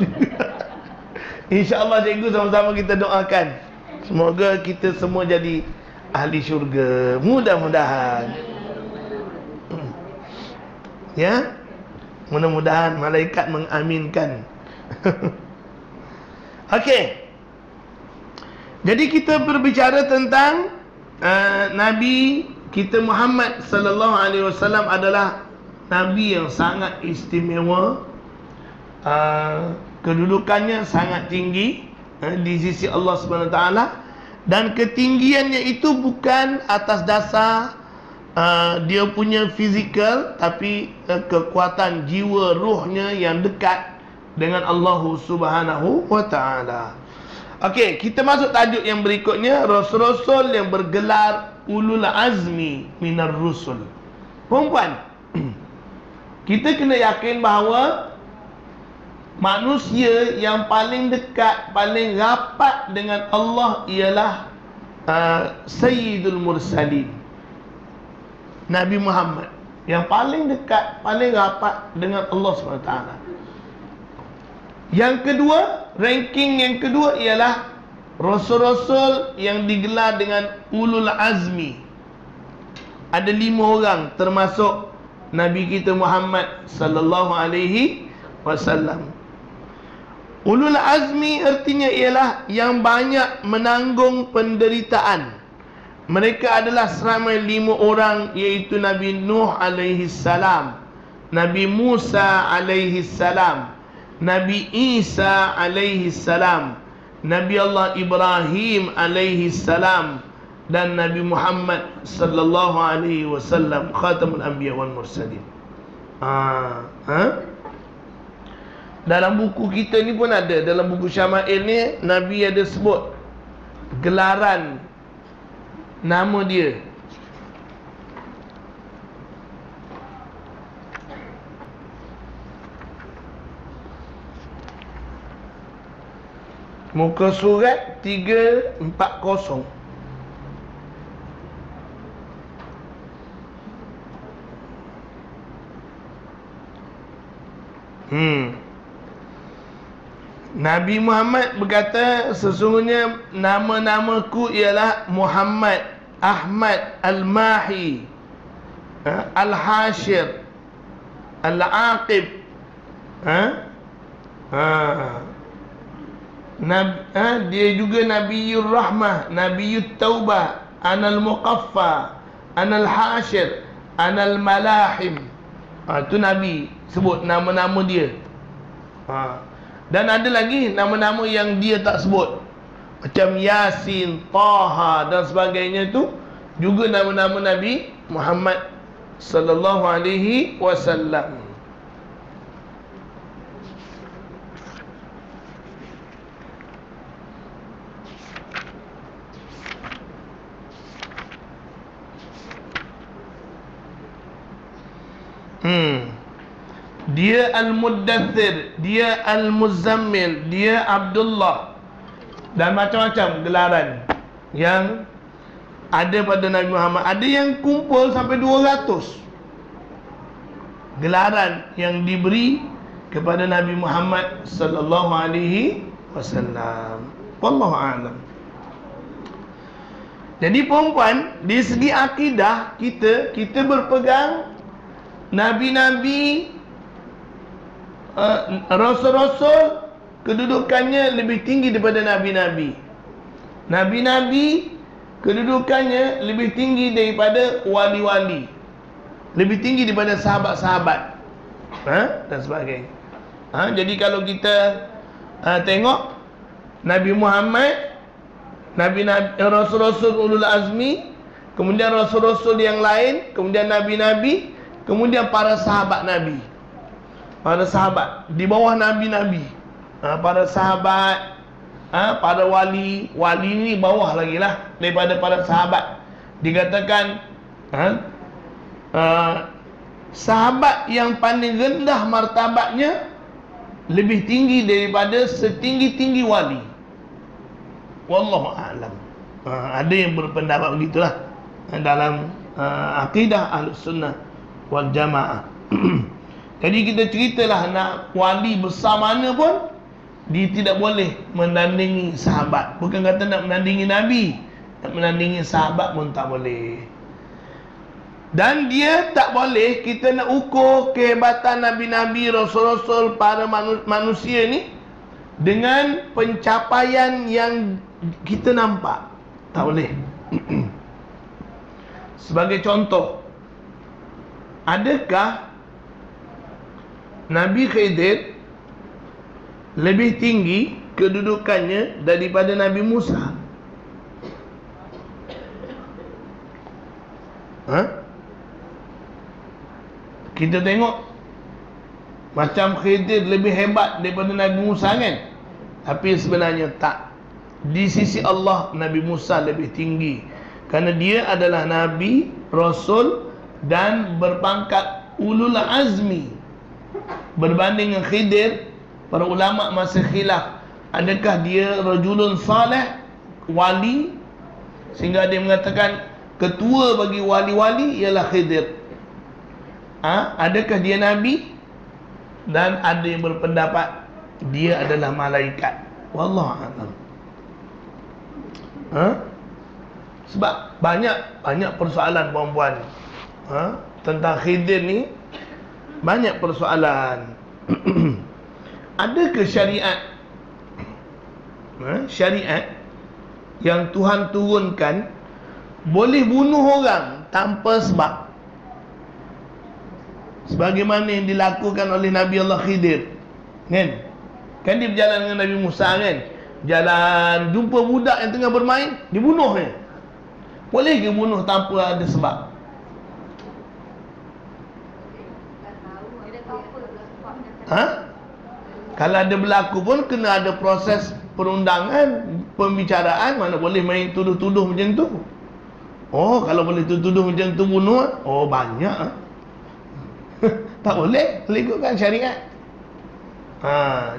InsyaAllah cikgu, sama-sama kita doakan semoga kita semua jadi ahli syurga, mudah-mudahan. Ya, mudah-mudahan malaikat mengaminkan. Okey. Jadi kita berbicara tentang Nabi kita Muhammad sallallahu alaihi wasallam adalah nabi yang sangat istimewa, kedudukannya sangat tinggi di sisi Allah Subhanahu Wa Taala, dan ketinggiannya itu bukan atas dasar dia punya fizikal, tapi kekuatan jiwa ruhnya yang dekat dengan Allah Subhanahu Wa Taala. Okey, kita masuk tajuk yang berikutnya, rasul-rasul yang bergelar ulul azmi minar rusul. Perempuan, kita kena yakin bahawa manusia yang paling dekat, paling rapat dengan Allah ialah Sayyidul Mursalin, Nabi Muhammad, yang paling dekat, paling rapat dengan Allah SWT. Yang kedua, ranking yang kedua ialah rasul-rasul yang digelar dengan ulul azmi. Ada 5 orang, termasuk Nabi kita Muhammad sallallahu alaihi wasallam. Ulul azmi artinya ialah yang banyak menanggung penderitaan. Mereka adalah seramai 5 orang, iaitu Nabi Nuh alaihi salam, Nabi Musa alaihi salam, Nabi Isa alaihi salam, Nabi Allah Ibrahim alaihi salam, dan Nabi Muhammad sallallahu alaihi wasallam, khatamul anbiya wal mursalin. Dalam buku kita ni pun ada, dalam buku Syama'il ni Nabi ada sebut gelaran nama dia. Muka surat 340. Nabi Muhammad berkata, sesungguhnya nama-namaku ialah Muhammad, Ahmad, Al-Mahi, Al-Hashir, Al-Aqib, dia juga Nabiyur Rahmah, Nabiyut Taubah, Anal Muqaffa, Anal Hashir, Anal Malahim. Itu Nabi sebut nama-nama dia. Dan ada lagi nama-nama yang dia tak sebut, macam Yasin, Taha dan sebagainya, tu juga nama-nama Nabi Muhammad sallallahu alaihi wasallam. Dia Al-Muddathir, dia Al-Muzammil, dia Abdullah, dan macam-macam gelaran yang ada pada Nabi Muhammad. Ada yang kumpul sampai 200 gelaran yang diberi kepada Nabi Muhammad sallallahu alaihi wasallam. Wallahu a'lam. Jadi perempuan, di segi akidah kita berpegang Nabi-Nabi, Rasul-Rasul kedudukannya lebih tinggi daripada Nabi-Nabi. Nabi-Nabi kedudukannya lebih tinggi daripada wali-wali, lebih tinggi daripada sahabat-sahabat, dan sebagainya. Jadi kalau kita tengok Nabi Muhammad, Nabi-Nabi, Rasul-Rasul ulul azmi, kemudian Rasul-Rasul yang lain, kemudian Nabi-Nabi, kemudian para sahabat Nabi, para sahabat di bawah Nabi-Nabi, para sahabat, para wali. Wali ni bawah lagi lah daripada para sahabat. Dikatakan sahabat yang paling rendah martabatnya lebih tinggi daripada setinggi-tinggi wali. Wallahu a'lam. Ada yang berpendapat begitulah dalam akidah Ahlus Sunnah wal Jamaah. Jadi kita ceritalah, nak wali besar mana pun dia tidak boleh menandingi sahabat. Bukan kata nak menandingi Nabi, nak menandingi sahabat pun tak boleh. Dan dia tak boleh kita nak ukur kehebatan Nabi-Nabi, Rasul-Rasul, para manusia ni dengan pencapaian yang kita nampak. Tak boleh. Sebagai contoh, adakah Nabi Khidir lebih tinggi kedudukannya daripada Nabi Musa? Kita tengok macam Khidir lebih hebat daripada Nabi Musa kan? Tapi sebenarnya tak. Di sisi Allah, Nabi Musa lebih tinggi, kerana dia adalah Nabi, Rasul dan berpangkat ulul azmi. Berbanding dengan Khidir, para ulama masih khilaf, adakah dia rajulun saleh, wali, sehingga dia mengatakan ketua bagi wali-wali ialah Khidir. Adakah dia Nabi? Dan ada yang berpendapat dia adalah malaikat. Wallahu a'lam. Sebab banyak persoalan puan-puan tentang Khidir ni. Banyak persoalan. Adakah syariat yang Tuhan turunkan boleh bunuh orang tanpa sebab, sebagaimana yang dilakukan oleh Nabi Allah Khidir kan? Kan dia berjalan dengan Nabi Musa kan, jalan jumpa budak yang tengah bermain, dibunuh dia. Boleh ke bunuh tanpa ada sebab? Kalau ada berlaku pun kena ada proses perundangan, pembicaraan. Mana boleh main tuduh-tuduh macam tu. Oh, kalau boleh tuduh macam tu bunuh, oh banyak. Tak boleh, ikutkan syariat.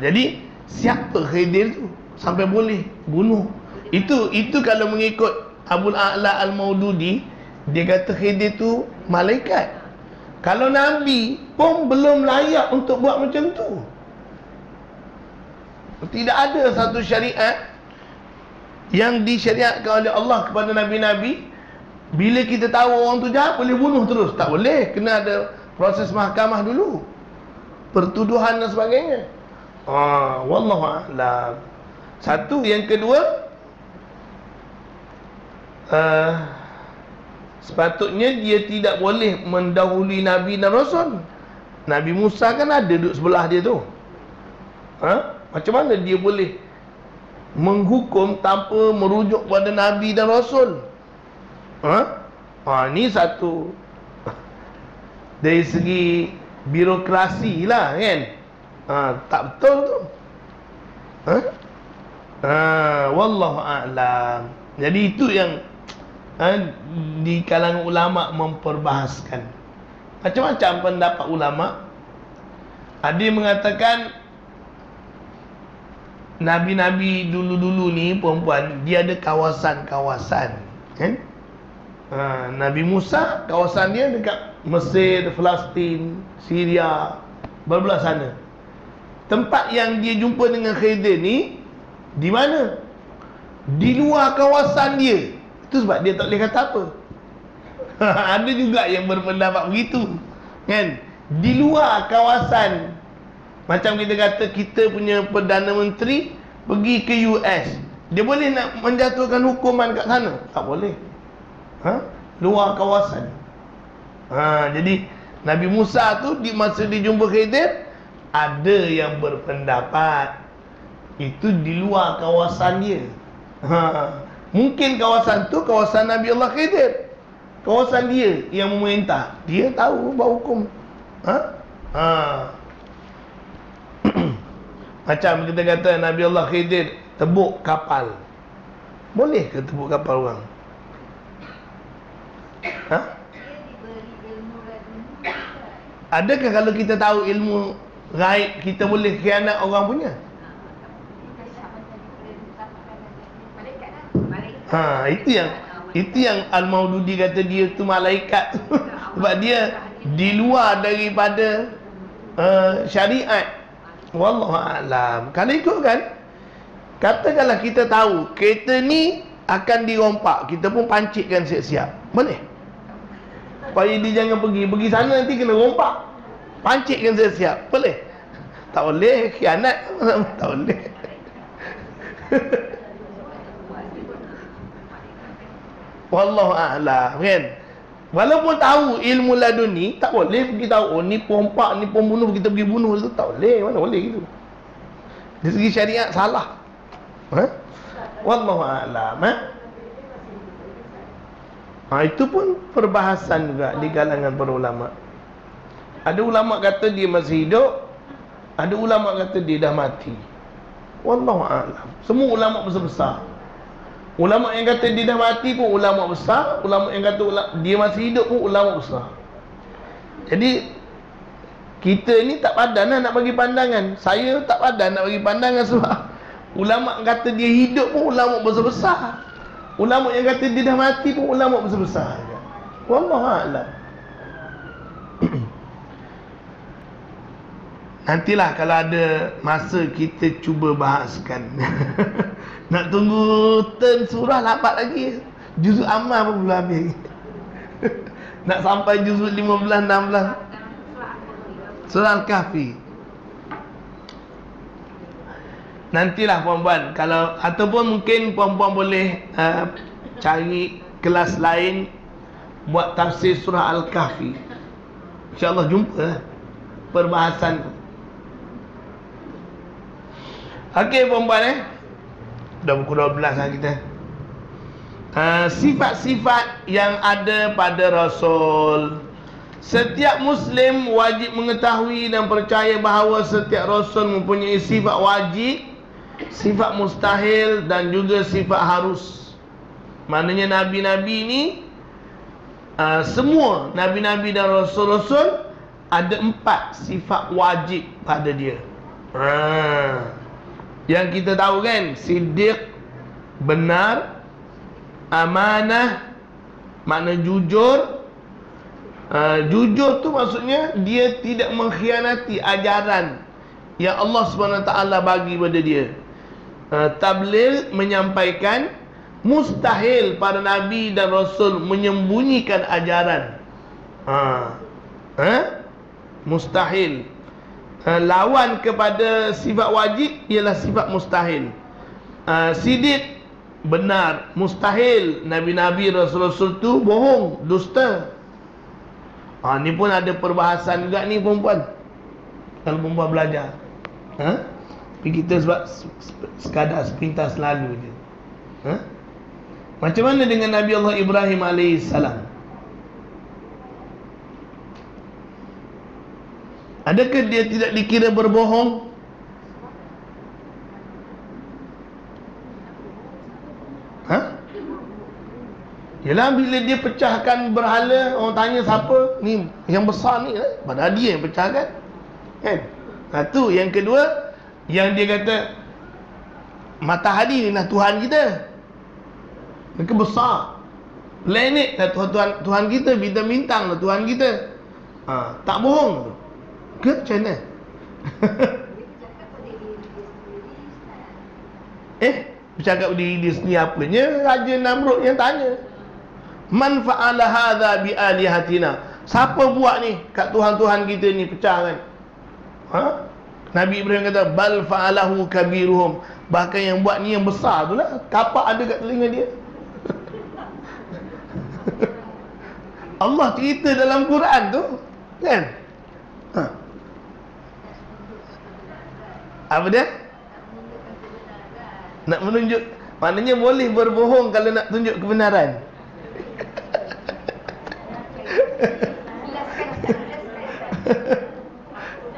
Jadi siapa Khidir tu sampai boleh bunuh? Itu kalau mengikut Abul A'la Al-Maududi, dia kata Khidir tu malaikat. Kalau Nabi pun belum layak untuk buat macam tu. Tidak ada satu syariat yang disyariatkan oleh Allah kepada Nabi-Nabi. Bila kita tahu orang tu jahat, boleh bunuh terus. Tak boleh, kena ada proses mahkamah dulu, pertuduhan dan sebagainya. Wallahu a'lam. Satu. Yang kedua, sepatutnya dia tidak boleh mendahului Nabi dan Rasul. Nabi Musa kan ada duduk sebelah dia tu. Macam mana dia boleh menghukum tanpa merujuk pada Nabi dan Rasul? Ni satu. Dari segi birokrasi lah kan, tak betul tu. Wallahu a'lam. Jadi itu yang di kalangan ulama memperbahaskan. Macam-macam pendapat ulama. Ada yang mengatakan Nabi-Nabi dulu-dulu ni puan-puan, dia ada kawasan-kawasan kan? Nabi Musa, kawasan dia dekat Mesir, Palestin, Syria, berbelah sana. Tempat yang dia jumpa dengan Khidir ni di mana? Di luar kawasan dia. Itu sebab dia tak boleh kata apa. Ada juga yang berpendapat begitu kan? Di luar kawasan. Macam kita kata kita punya Perdana Menteri pergi ke US, dia boleh nak menjatuhkan hukuman kat sana? Tak boleh. Luar kawasan. Jadi Nabi Musa tu di masa dia jumpa Khidir, ada yang berpendapat itu di luar kawasan dia. Mungkin kawasan tu kawasan Nabi Allah Khidir, kawasan dia yang memerintah, dia tahu buat hukum. Macam kita kata Nabi Allah Khidir tebuk kapal, boleh ke tebuk kapal orang? Adakah kalau kita tahu ilmu gaib, kita boleh khianat orang punya? Itu yang Al-Maududi kata dia tu malaikat. Sebab dia di luar daripada syariat. Wallahu a'lam. Kalau ikut kan, katakanlah kita tahu kereta ni akan dirompak, kita pun pancitkan siap-siap, boleh? Supaya dia jangan pergi sana, nanti kena rompak, pancitkan siap-siap, boleh? Tak boleh, khianat. Tak boleh. Wallahu a'lam kan. Walaupun tahu ilmu laduni, tak boleh pergi tahu, oh ni pompak, ni pembunuh, kita pergi bunuh tu. Tak boleh, mana boleh gitu. Dari segi syariat salah. Wallahu a'lam. Itu pun perbahasan juga di kalangan para ulama. Ada ulama kata dia masih hidup, ada ulama kata dia dah mati. Wallahu a'lam. Semua ulama besar-besar. Ulama yang kata dia dah mati pun ulama besar, ulama yang kata dia masih hidup pun ulama besar. Jadi kita ni tak padan nak bagi pandangan. Saya tak padan nak bagi pandangan sebab ulama yang kata dia hidup pun ulama besar-besar. Ulama yang kata dia dah mati pun ulama besar-besar. Wallahu a'lam. Nantilah kalau ada masa kita cuba bahaskan. Nak tunggu turn surah lambat lagi. Juzuk amal pun belum habis. Nak sampai juzuk 15, 16. Surah Al-Kahfi. Nantilah puan-puan, kalau ataupun mungkin puan-puan boleh cari kelas lain buat tafsir surah Al-Kahfi. InsyaAllah jumpa perbahasan tu. Okey puan-puan, dah pukul 12 lah kita. Sifat-sifat yang ada pada Rasul. Setiap Muslim wajib mengetahui dan percaya bahawa setiap Rasul mempunyai sifat wajib, sifat mustahil dan juga sifat harus. Maknanya Nabi-Nabi ni semua Nabi-Nabi dan Rasul-Rasul ada 4 sifat wajib pada dia. Yang kita tahu kan, siddiq, benar, amanah, makna jujur. Jujur tu maksudnya dia tidak mengkhianati ajaran yang Allah SWT bagi pada dia. Tabligh, menyampaikan. Mustahil para Nabi dan Rasul menyembunyikan ajaran. Mustahil. Lawan kepada sifat wajib ialah sifat mustahil. Siddiq, benar. Mustahil Nabi-Nabi Rasul-Rasul tu bohong, dusta. Ni pun ada perbahasan juga ni perempuan, kalau perempuan belajar. Tapi kita sebab sekadar sepintas lalu je. Macam mana dengan Nabi Allah Ibrahim AS? Adakah dia tidak dikira berbohong? Yalah, bila dia pecahkan berhala, orang tanya siapa? Ni yang besar ni, padahal dia yang pecahkan, kan? Satu. Yang kedua, yang dia kata matahari ni lah Tuhan kita. Mereka besar. Planet lah Tuhan kita. Bintang-bintang lah Tuhan kita. Tak bohong ke macam mana? Bercakap diri dia sendiri apanya? Raja Namrud yang tanya, man fa'ala hadha bi alihatina, siapa buat ni kat Tuhan-Tuhan kita ni pecah kan? Nabi Ibrahim kata bal fa'alahu kabiruhum, bahkan yang buat ni yang besar tu lah. Kapak ada kat telinga dia. Allah cerita dalam Quran tu, kan? Apa dia? Nak menunjuk. Maknanya boleh berbohong kalau nak tunjuk kebenaran.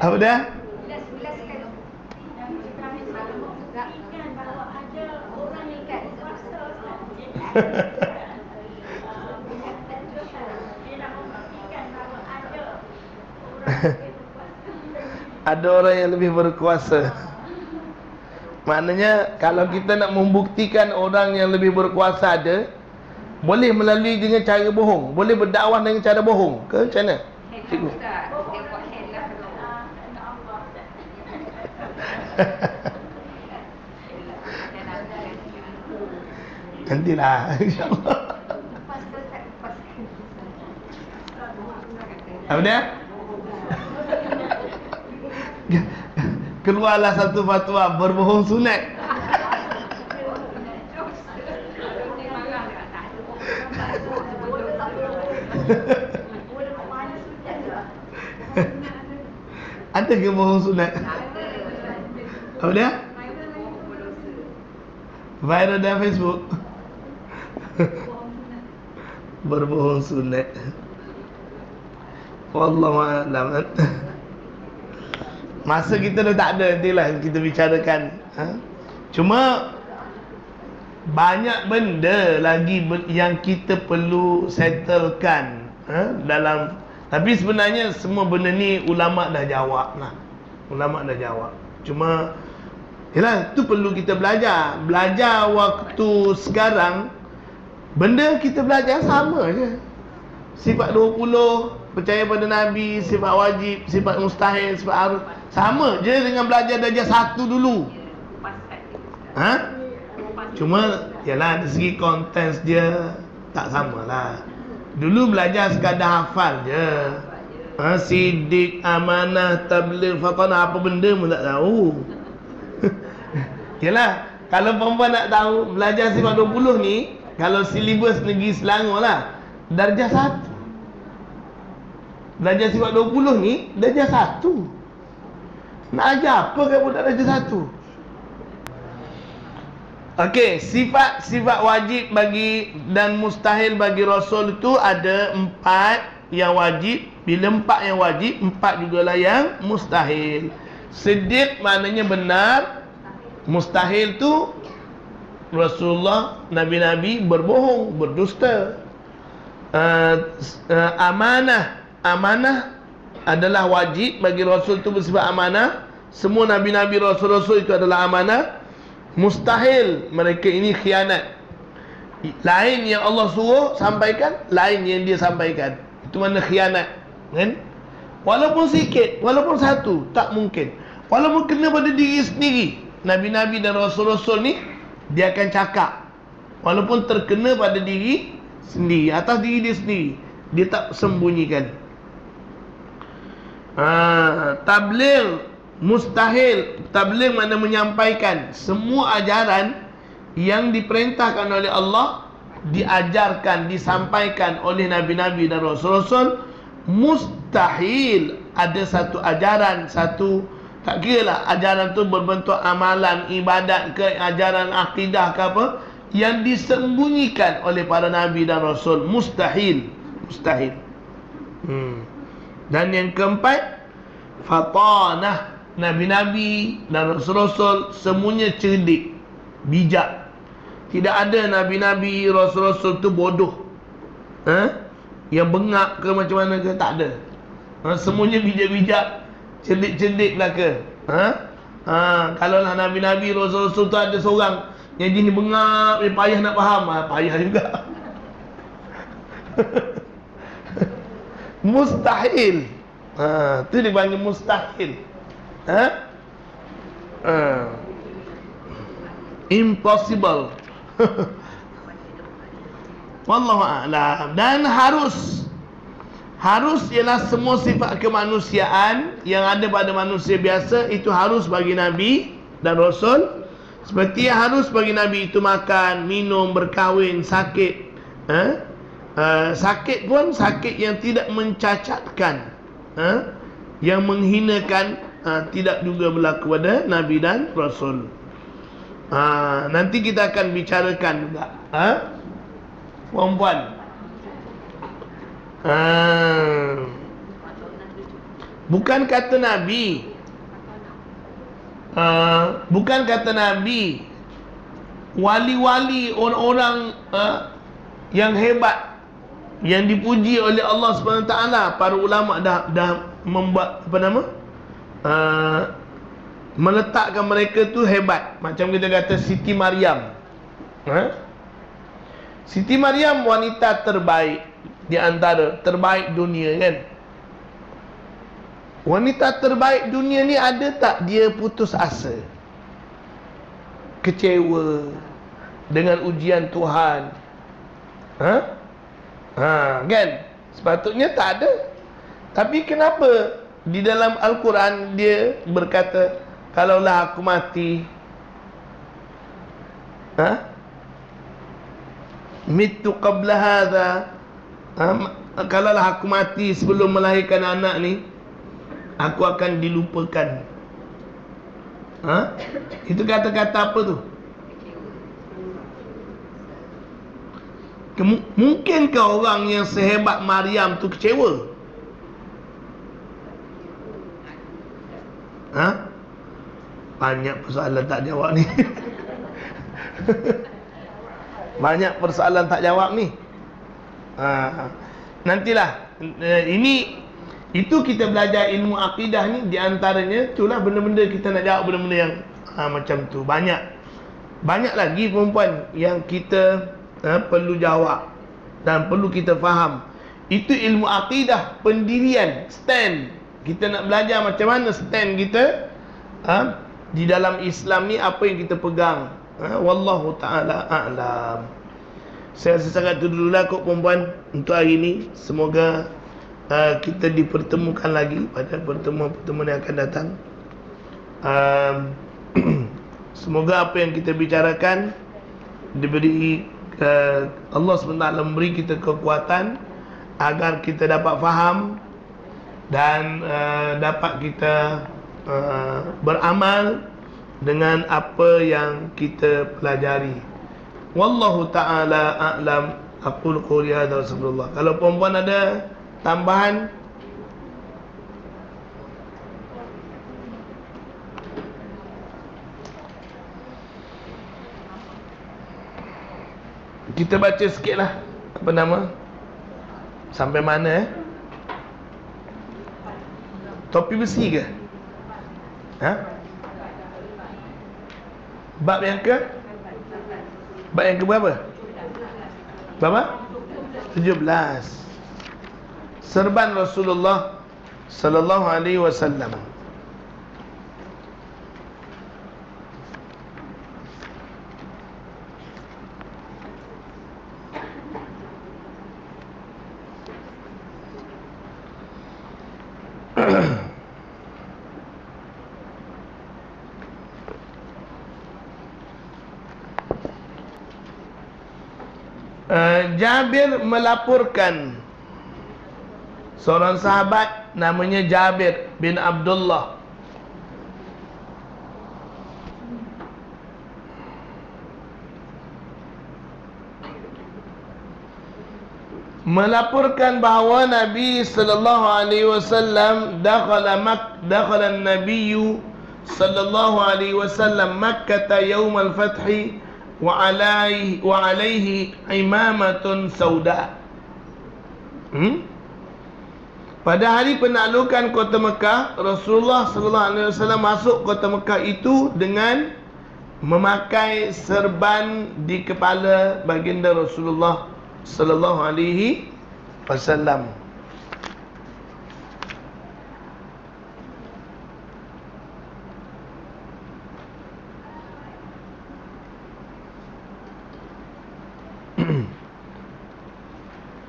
Apa dia? Ada orang yang lebih berkuasa. Maknanya kalau kita nak membuktikan orang yang lebih berkuasa ada, boleh melalui dengan cara bohong, boleh berdakwah dengan cara bohong ke macam mana? Cikgu. Nantilah insya-Allah. Apa dia? Keluarlah satu fatwa berbohong sunat. Oh, dekat mana sunat ke? Ada ke bohong sunat? Ada. Apa dia? Bohong berdosa. Viral dalam Facebook. Berbohong sunat. Wallahu a'lam. Masa kita dah tak ada, nantilah kita bicarakan. Cuma banyak benda lagi yang kita perlu settlekan dalam. Tapi sebenarnya semua benda ni ulama dah jawab lah. Ulama dah jawab. Cuma yalah, tu perlu kita belajar. Belajar waktu sekarang, benda kita belajar sama je. Sifat 20, percaya pada Nabi, sifat wajib, sifat mustahil, sifat harus, sama je dengan belajar darjah 1 dulu. Cuma yalah, dari segi kontens dia tak samalah. Dulu belajar sekadar hafal je. Sidik, amanah, tabligh, fatanah, apa benda pun tak tahu. Yalah, kalau perempuan nak tahu belajar sifat 20 ni, kalau silibus negeri Selangor lah, darjah 1. Belajar sifat 20 ni darjah 1. Nak ajar apa kan budak darjah 1? Okey, sifat wajib bagi dan mustahil bagi Rasul itu ada 4 yang wajib. Bila 4 yang wajib, 4 jugalah yang mustahil. Siddiq maknanya benar. Mustahil tu Rasulullah, Nabi-Nabi berbohong, berdusta. Amanah adalah wajib bagi Rasul tu bersifat amanah. Semua Nabi-Nabi, Rasul-Rasul itu adalah amanah. Mustahil mereka ini khianat. Lain yang Allah suruh sampaikan, lain yang dia sampaikan. Itu mana khianat, kan? Walaupun sikit, walaupun satu, tak mungkin. Walaupun kena pada diri sendiri, Nabi-Nabi dan Rasul-Rasul ni, dia akan cakap. Walaupun terkena pada diri sendiri, atas diri dia sendiri, dia tak sembunyikan. Tabligh mustahil. Tabligh makna menyampaikan semua ajaran yang diperintahkan oleh Allah, diajarkan, disampaikan oleh Nabi-Nabi dan Rasul-Rasul. Mustahil ada satu ajaran, satu, tak kira lah ajaran tu berbentuk amalan, ibadat ke, ajaran akidah ke apa, yang disembunyikan oleh para Nabi dan Rasul. Mustahil. Mustahil. Dan yang keempat, fatanah. Nabi-Nabi dan Rasul-Rasul semuanya cerdik, bijak. Tidak ada Nabi-Nabi, Rasul-Rasul tu bodoh, yang bengak ke macam mana ke, tak ada. Semuanya bijak-bijak, cerdik-cerdik belaka. Kalau lah Nabi-Nabi, Rasul-Rasul tu ada seorang yang jenis bengak, dia payah nak faham, payah juga. Mustahil. Tu dipanggil mustahil. Impossible. Wallahu a'lam. Dan harus ialah semua sifat kemanusiaan yang ada pada manusia biasa, itu harus bagi Nabi dan Rasul. Seperti yang harus bagi Nabi itu makan, minum, berkahwin, sakit. Sakit pun sakit yang tidak mencacatkan, yang menghinakan, tidak juga berlaku pada Nabi dan Rasul. Nanti kita akan bicarakan juga. Perempuan, bukan kata Nabi, bukan kata Nabi, wali-wali, orang-orang yang hebat, yang dipuji oleh Allah SWT, para ulama dah membuat apa nama, meletakkan mereka tu hebat. Macam kita kata Siti Maryam. Siti Maryam wanita terbaik di antara terbaik dunia, kan? Wanita terbaik dunia ni ada tak dia putus asa, kecewa dengan ujian Tuhan? Kan? Sepatutnya tak ada. Tapi kenapa di dalam Al-Quran dia berkata, kalaulah aku mati, mitu qabla hadha, kalaulah aku mati sebelum melahirkan anak ni, aku akan dilupakan. Itu kata-kata apa tu? Mungkinkah orang yang sehebat Maryam tu kecewa? Banyak persoalan tak jawab ni. Banyak persoalan tak jawab ni. Nantilah. Itu kita belajar ilmu akidah ni, di antaranya itulah benda-benda kita nak jawab, benda-benda yang macam tu. Banyak lagi perempuan yang kita perlu jawab dan perlu kita faham. Itu ilmu akidah, pendirian, stand. Kita nak belajar macam mana stand kita di dalam Islam ni, apa yang kita pegang. Wallahu ta'ala a'lam. Saya rasa sangat tu dululah kot perempuan untuk hari ni. Semoga kita dipertemukan lagi pada pertemuan-pertemuan yang akan datang. Semoga apa yang kita bicarakan diberi Allah SWT memberi kita kekuatan agar kita dapat faham dan dapat kita beramal dengan apa yang kita pelajari. Wallahu ta'ala a'lam. Aqul qouli hadza wa sallallahu. Kalau perempuan ada tambahan, kita baca sikit lah. Apa nama? Sampai mana Topi besi ke? Bab yang ke? Bab yang ke berapa? Berapa? 17. Serban Rasulullah sallallahu alaihi wasallam. Jabir melaporkan seorang sahabat namanya Jabir bin Abdullah. Melaporkan bahawa Nabi sallallahu alaihi wasallam dakhala an-nabiy sallallahu alaihi wasallam Makkah yaum al-fath wa alaihi imamatun sauda. Pada hari penaklukan kota Mekah, Rasulullah sallallahu alaihi wasallam masuk kota Mekah itu dengan memakai serban di kepala baginda Rasulullah sallallahu alaihi wasallam.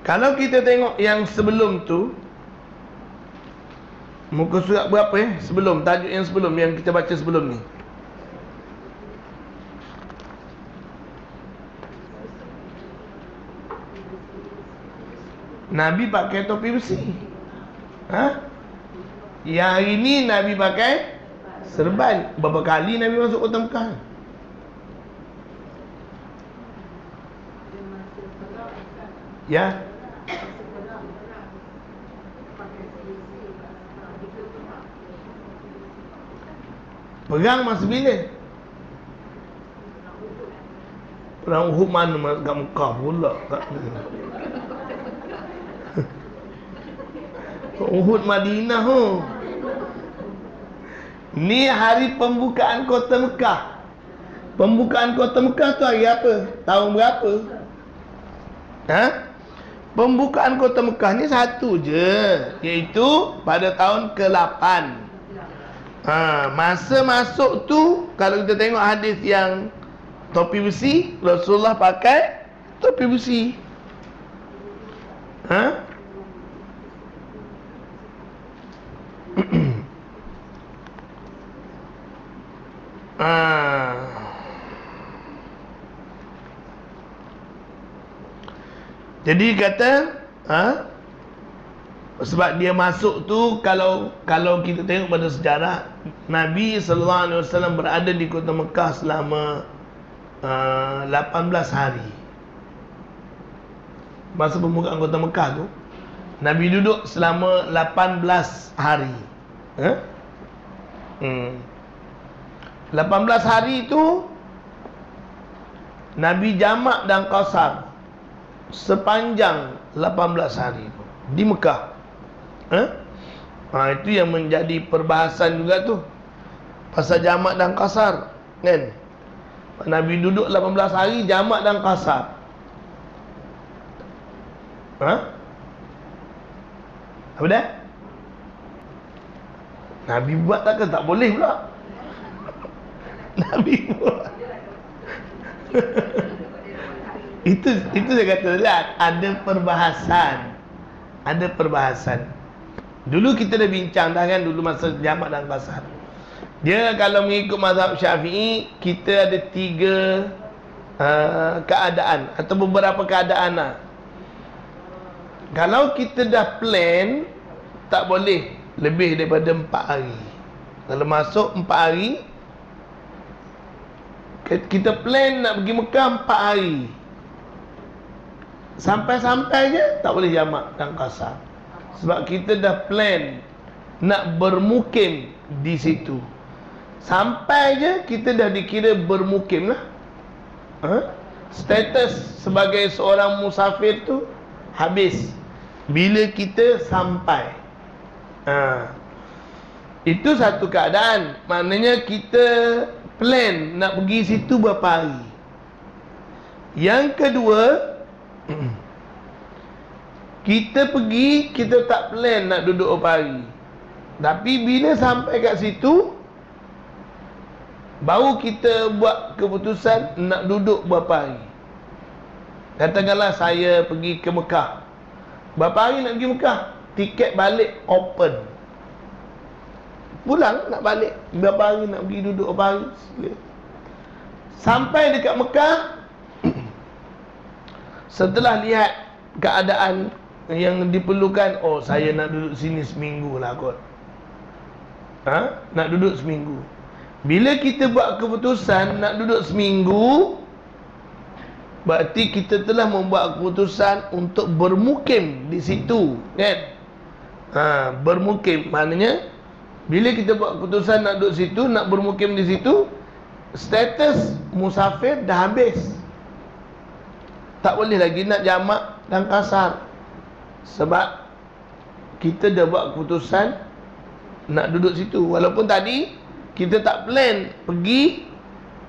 Kalau kita tengok yang sebelum tu, muka surat berapa sebelum, tajuk yang sebelum, yang kita baca sebelum ni, Nabi pakai topi besi. Yang hari ni Nabi pakai serban. Berapa kali Nabi masuk kota Mekah? Ya. Perang masa bila? Perang Uhud mana kat Mekah pula? Uhud Madinah. Ni hari pembukaan kota Mekah. Pembukaan kota Mekah tu hari apa? Tahun berapa? Pembukaan kota Mekah ni satu je, iaitu pada tahun ke-8. Masa masuk tu, kalau kita tengok hadis yang topi besi, Rasulullah pakai topi besi. Jadi kata Sebab dia masuk tu, kalau kita tengok pada sejarah, Nabi SAW berada di kota Mekah selama 18 hari. Masa pembukaan kota Mekah tu, Nabi duduk selama 18 hari. 18 hari tu Nabi jamak dan qasar sepanjang 18 hari tu di Mekah. Itu yang menjadi perbahasan juga tu, pasal jamak dan qasar, kan? Nabi duduk 18 hari jamak dan qasar. Apa dah? Nabi buat takkan tak boleh pula. Nabi buat. Itu saya kata lah, ada perbahasan. Ada perbahasan. Dulu kita dah bincang dah kan, dulu masa jamak dan qasar. Dia kalau mengikut mazhab Syafi'i, kita ada 3 keadaan atau beberapa keadaan lah. Kalau kita dah plan, tak boleh lebih daripada 4 hari. Kalau masuk 4 hari, kita plan nak pergi Mekah 4 hari, sampai-sampai je tak boleh jamak dan qasar. Sebab kita dah plan nak bermukim di situ. Sampai je kita dah dikira bermukim lah. Status sebagai seorang musafir tu habis bila kita sampai. Itu satu keadaan. Maknanya kita plan nak pergi situ berapa hari. Yang kedua, kita pergi, kita tak plan nak duduk berapa hari. Tapi bila sampai kat situ, baru kita buat keputusan nak duduk berapa hari. Katakanlah saya pergi ke Mekah, berapa hari nak pergi Mekah? Tiket balik open. Pulang nak balik, berapa hari nak pergi duduk berapa hari. Sampai dekat Mekah, setelah lihat keadaan yang diperlukan, oh saya nak duduk sini seminggu lah kot. Nak duduk seminggu. Bila kita buat keputusan nak duduk seminggu, berarti kita telah membuat keputusan untuk bermukim di situ, kan? Bermukim maknanya bila kita buat keputusan nak duduk situ, nak bermukim di situ, status musafir dah habis. Tak boleh lagi nak jamak dan qasar. Sebab kita dah buat keputusan nak duduk situ. Walaupun tadi kita tak plan pergi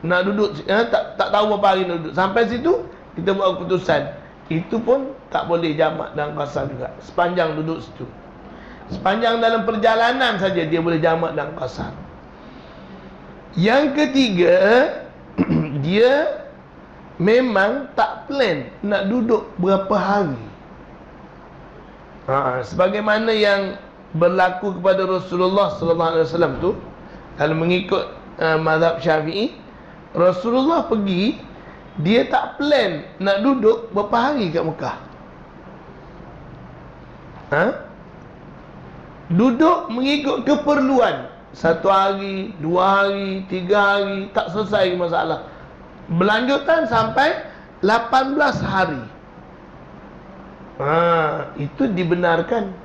nak duduk, tak tahu berapa hari nak duduk. Sampai situ kita buat keputusan. Itu pun tak boleh jamak dan qasar juga, sepanjang duduk situ. Sepanjang dalam perjalanan saja dia boleh jamak dan qasar. Yang ketiga, dia memang tak plan nak duduk berapa hari. Sebagaimana yang berlaku kepada Rasulullah SAW tu, kalau mengikut mazhab Syafi'i, Rasulullah pergi, dia tak plan nak duduk berapa hari kat Mekah. Duduk mengikut keperluan, 1 hari, 2 hari, 3 hari, tak selesai masalah. Berlanjutan sampai 18 hari. Itu dibenarkan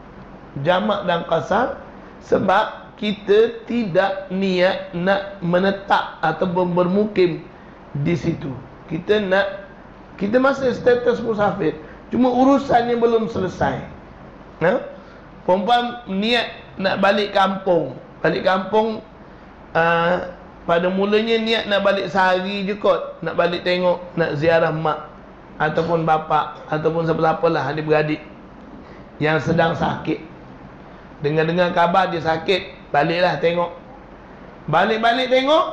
jamak dan qasar, sebab kita tidak niat nak menetap atau bermukim di situ. Kita masih status musafir, cuma urusannya belum selesai. Perempuan niat nak balik kampung. Balik kampung, pada mulanya niat nak balik sehari je kot, nak balik tengok, nak ziarah mak ataupun bapa ataupun siapa-siapalah adik-beradik yang sedang sakit. Dengar-dengar kabar dia sakit, baliklah tengok. Balik-balik tengok,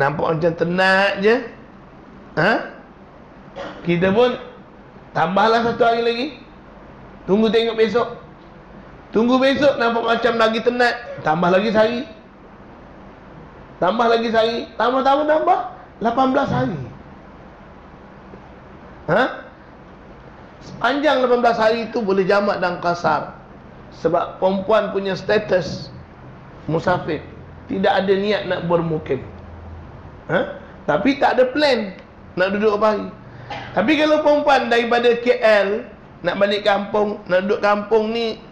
nampak macam tenat je. Kita pun tambahlah 1 hari lagi, tunggu tengok besok. Tunggu besok, nampak macam lagi tenat, tambah lagi sehari, tambah lagi sehari, tambah 18 hari. Sepanjang 18 hari itu boleh jamak dan qasar. Sebab perempuan punya status musafir, tidak ada niat nak bermukim. Tapi tak ada plan nak duduk berapa hari. Tapi kalau perempuan daripada KL nak balik kampung, nak duduk kampung ni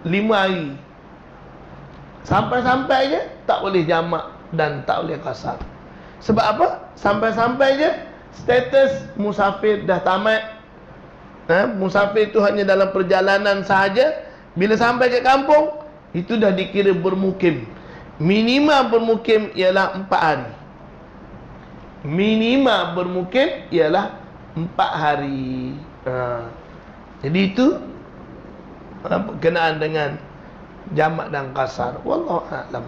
5 hari, sampai-sampai je tak boleh jamak dan tak boleh qasar. Sebab apa? Sampai-sampai je status musafir dah tamat. Musafir tu hanya dalam perjalanan sahaja. Bila sampai ke kampung, itu dah dikira bermukim. Minima bermukim ialah 4 hari. Minima bermukim ialah 4 hari. Jadi itu berkenaan dengan jamak dan qasar. Wallahu a'lam.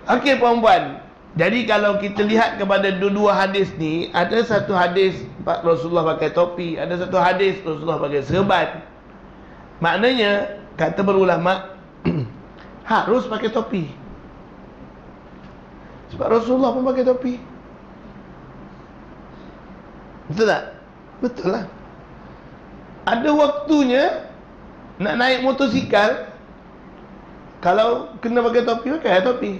Okey puan-puan, jadi kalau kita lihat kepada dua-dua hadis ni, ada satu hadis Rasulullah pakai topi, ada satu hadis Rasulullah pakai serban. Maknanya kata berulama harus pakai topi. Sebab Rasulullah pun pakai topi. Betul tak? Betul lah. Ada waktunya nak naik motosikal, kalau kena pakai topi, pakai topi.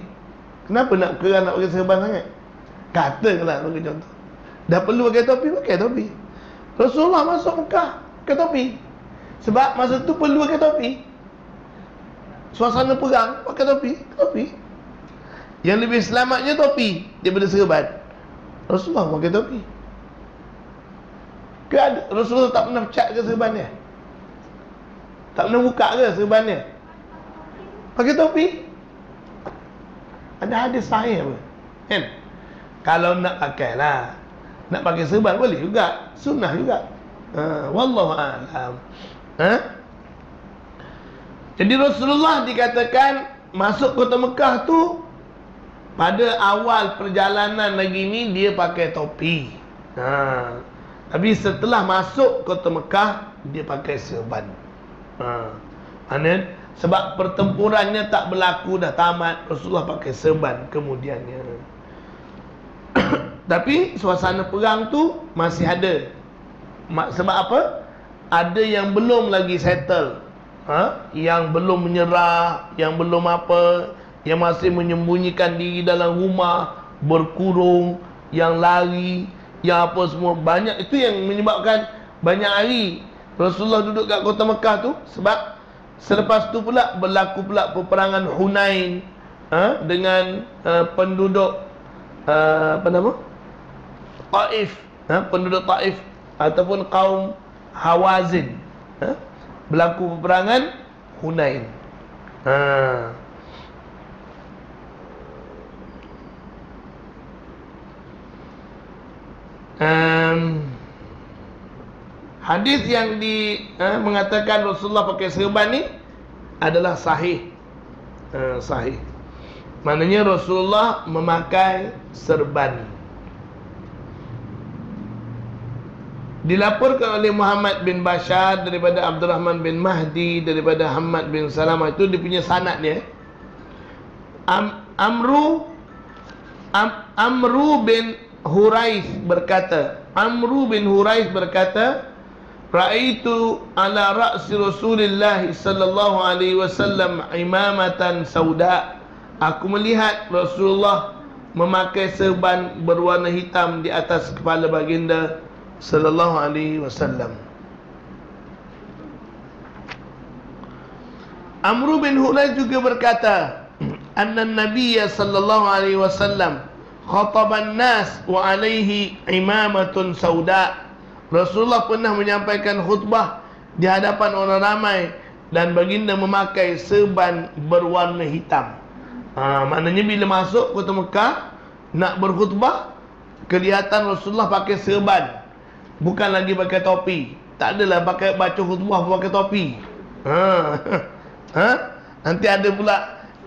Kenapa nak kerana nak pakai serban sangat? Katakanlah bagi contoh, dah perlu pakai topi, pakai topi. Rasulullah masuk Mekah pakai topi. Sebab masa tu perlu pakai topi. Suasana perang, pakai topi, topi. Yang lebih selamatnya topi daripada serban. Rasulullah pakai topi. Ke Rasulullah tak pernah cat ke serban dia? Tak pernah buka ke serban dia? Pakai topi. Ada hadis sahih apa? Kan? Kalau nak pakai lah, nak pakai serban boleh juga, sunnah juga. Wallahu a'lam. Jadi Rasulullah dikatakan masuk kota Mekah tu, pada awal perjalanan lagi ni dia pakai topi. Tapi setelah masuk kota Mekah, dia pakai serban. Mana? Sebab pertempurannya tak berlaku, dah tamat, Rasulullah pakai serban kemudiannya. Tapi suasana perang tu masih ada. Sebab apa? Ada yang belum lagi settle, yang belum menyerah, yang belum apa, yang masih menyembunyikan diri dalam rumah, berkurung, yang lari, yang apa semua. Banyak itu yang menyebabkan banyak hari Rasulullah duduk kat kota Mekah tu. Sebab selepas tu pula berlaku pula peperangan Hunain dengan penduduk apa nama? Taif, penduduk Taif ataupun kaum Hawazin. Berlaku peperangan Hunain. Hadis yang mengatakan Rasulullah pakai serban ni adalah sahih. Sahih. Maknanya Rasulullah memakai serban. Dilaporkan oleh Muhammad bin Bashar daripada Abdurrahman bin Mahdi daripada Hamad bin Salamah. Itu dia punya sanad dia. Amru bin Hurais berkata, Ra'aitu ala ra'si Rasulillah sallallahu alaihi wasallam imamatan sauda. Aku melihat Rasulullah memakai serban berwarna hitam di atas kepala baginda sallallahu alaihi wasallam. Amru bin Hurais juga berkata, anna Nabiyya sallallahu alaihi wasallam khataban nas wa alaihi imamatun sauda. Rasulullah pernah menyampaikan khutbah di hadapan orang ramai dan baginda memakai serban berwarna hitam. Maknanya bila masuk kota Mekah nak berkhutbah, kelihatan Rasulullah pakai serban, bukan lagi pakai topi. Tak adalah pakai baca khutbah pakai topi. Nanti ada pula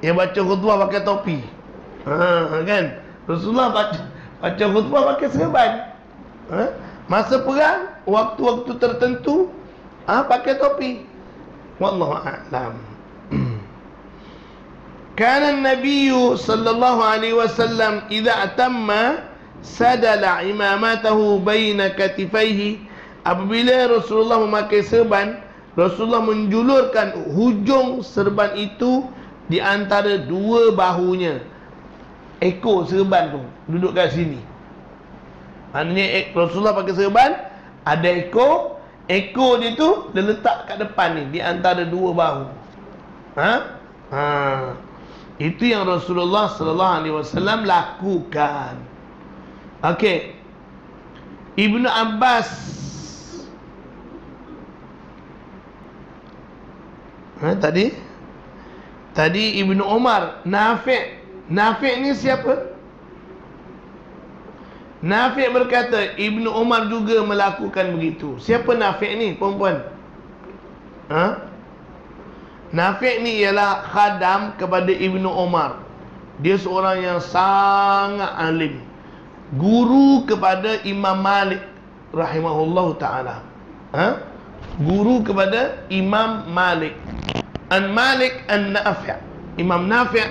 yang baca khutbah pakai topi. Kan? Rasulullah baca khutbah pakai serban. Masa perang, waktu-waktu tertentu pakai topi. Wallahu a'lam. Kana an-nabiy sallallahu alaihi wasallam idza atamma sadala imamatahu baina katifaihi apabila Rasulullah memakai serban, Rasulullah menjulurkan hujung serban itu di antara dua bahunya. Ekor serban tu duduk kat sini. Maknanya Rasulullah pakai serban, ada ekor dia tu dia letak kat depan ni, di antara dua bahu. Itu yang Rasulullah sallallahu alaihi wasallam lakukan. Okey. Ibnu Abbas Tadi Ibnu Umar. Nafi' ni siapa? Nafi' berkata Ibnu Umar juga melakukan begitu. Siapa Nafi' ni, perempuan? Nafi' ni ialah khadam kepada Ibnu Umar. Dia seorang yang sangat alim, guru kepada Imam Malik rahimahullahu ta'ala. Guru kepada Imam Malik. Malik Nafi'. Imam Nafi'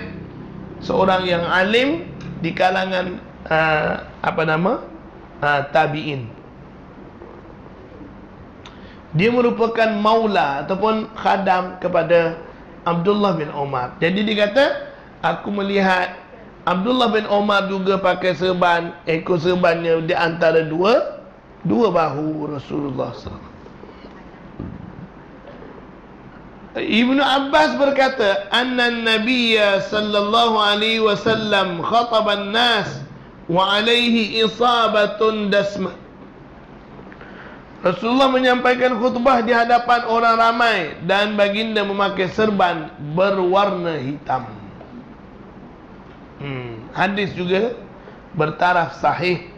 seorang yang alim di kalangan tabi'in. Dia merupakan maula ataupun khadam kepada Abdullah bin Umar. Jadi dia kata, aku melihat Abdullah bin Umar juga pakai serban, ekor serbannya di antara dua bahu Rasulullah SAW. Ibnu Abbas berkata, anna Nabiyya sallallahu alaihi wasallam khataba an-nas wa alaihi isabatun dasmah. Rasulullah menyampaikan khutbah di hadapan orang ramai dan baginda memakai serban berwarna hitam. Hadis juga bertaraf sahih.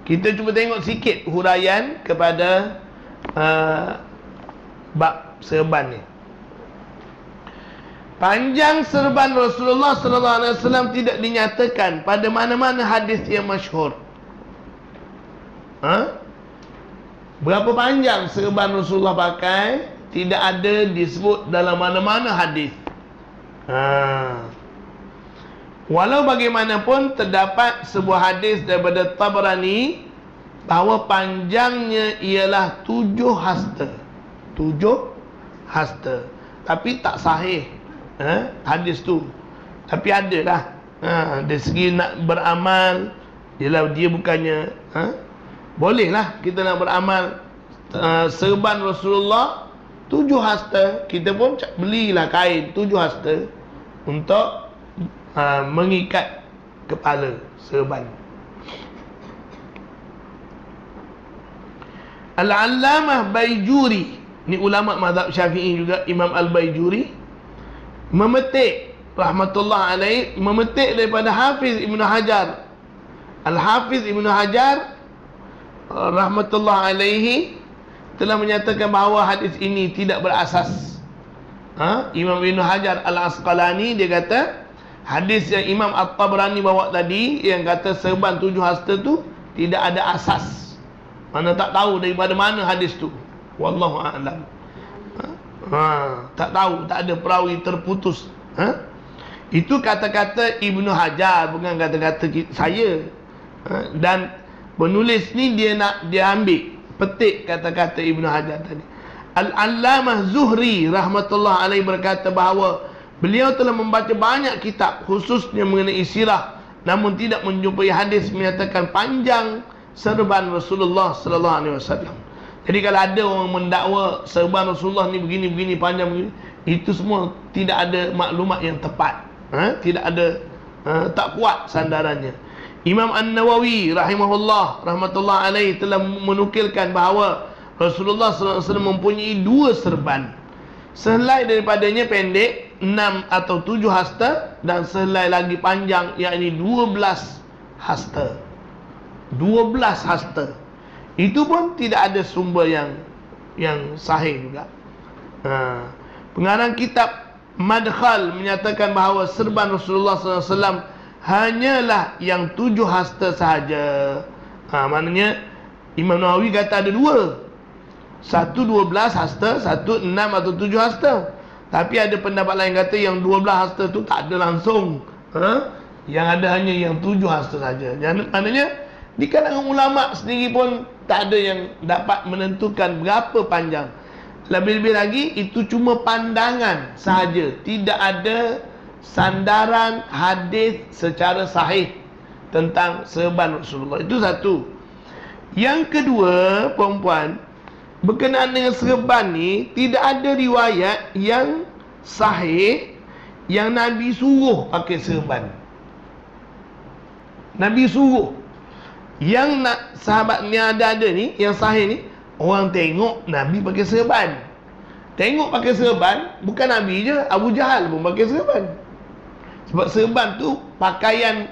Kita cuba tengok sikit huraian kepada bab serban ni. Panjang serban Rasulullah sallallahu alaihi wasallam tidak dinyatakan pada mana-mana hadis yang masyhur. Berapa panjang serban Rasulullah pakai tidak ada disebut dalam mana-mana hadis. Walau bagaimanapun terdapat sebuah hadis daripada Tabrani bahawa panjangnya ialah 7 hasta. 7 hasta. Tapi tak sahih hadis tu. Tapi adalah dari segi nak beramal, dia bukannya bolehlah kita nak beramal. Serban Rasulullah 7 hasta. Kita pun belilah kain 7 hasta untuk mengikat kepala serban. Al-Allamah Baijuri, ni ulama mazhab Syafi'i juga, Imam Al-Baijuri memetik rahmatullah alaih, memetik daripada Hafiz Ibnu Hajar. Al-Hafiz Ibnu Hajar rahmatullah alaihi telah menyatakan bahawa hadis ini tidak berasas. Imam Ibnu Hajar Al-Asqalani dia kata hadis yang Imam At-Tabrani bawa tadi yang kata serban 7 hasta tu tidak ada asas. Mana tak tahu daripada mana hadis tu. Wallahu a'lam. Tak tahu, tak ada perawi terputus. Itu kata-kata Ibnu Hajar, bukan kata-kata saya. Dan penulis ni dia ambil petik kata-kata Ibnu Hajar tadi. Al-Allamah Zuhri rahmatullah alaih berkata bahawa beliau telah membaca banyak kitab khususnya mengenai sirah, namun tidak menjumpai hadis menyatakan panjang serban Rasulullah sallallahu alaihi wasallam. Jadi kalau ada orang mendakwa serban Rasulullah ni begini panjang begini, itu semua tidak ada maklumat yang tepat. Tidak ada, tak kuat sandarannya. Imam An-Nawawi rahimahullah rahmatullah alaih telah menukilkan bahawa Rasulullah sallallahu alaihi wasallam mempunyai 2 serban. Sehelai daripadanya pendek 6 atau 7 hasta dan sehelai lagi panjang yakni 12 hasta. 12 hasta. Itu pun tidak ada sumber yang sahih juga. Pengarang kitab Madkhal menyatakan bahawa serban Rasulullah SAW hanyalah yang 7 hasta sahaja. Maknanya Imam Nawawi kata ada 2. Satu 12 hasta, satu 6 atau 7 hasta. Tapi ada pendapat lain kata yang 12 hasta tu tak ada langsung. Yang ada hanya yang 7 hasta saja. Maknanya Di kalangan ulama sendiri pun tak ada yang dapat menentukan berapa panjang. Lebih-lebih lagi, itu cuma pandangan sahaja. Tidak ada sandaran hadis secara sahih tentang serban Rasulullah. Itu satu. Yang kedua, puan-puan, berkenaan dengan serban ni, tidak ada riwayat yang sahih yang Nabi suruh pakai serban. Nabi suruh. Yang sahabat ni ada ni, yang sahih ni, orang tengok Nabi pakai serban. Tengok pakai serban, bukan Nabi je, Abu Jahal pun pakai serban. Sebab serban tu pakaian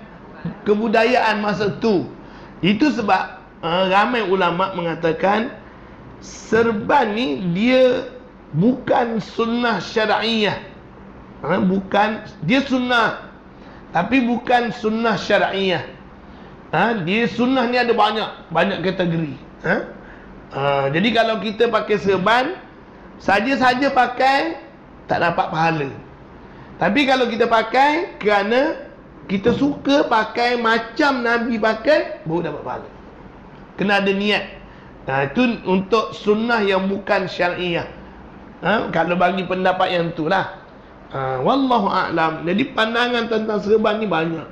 kebudayaan masa tu. Itu sebab ramai ulama mengatakan serban ni dia bukan sunnah syar'iyah. Bukan, dia sunnah, tapi bukan sunnah syar'iyah. Dia sunnah ni ada banyak kategori. Jadi kalau kita pakai serban, saja-saja pakai, tak dapat pahala. Tapi kalau kita pakai kerana kita suka pakai macam Nabi pakai, baru dapat pahala. Kena ada niat. Itu untuk sunnah yang bukan syar'iyah. Kalau bagi pendapat yang tu lah. Wallahu a'lam. Jadi pandangan tentang serban ni banyak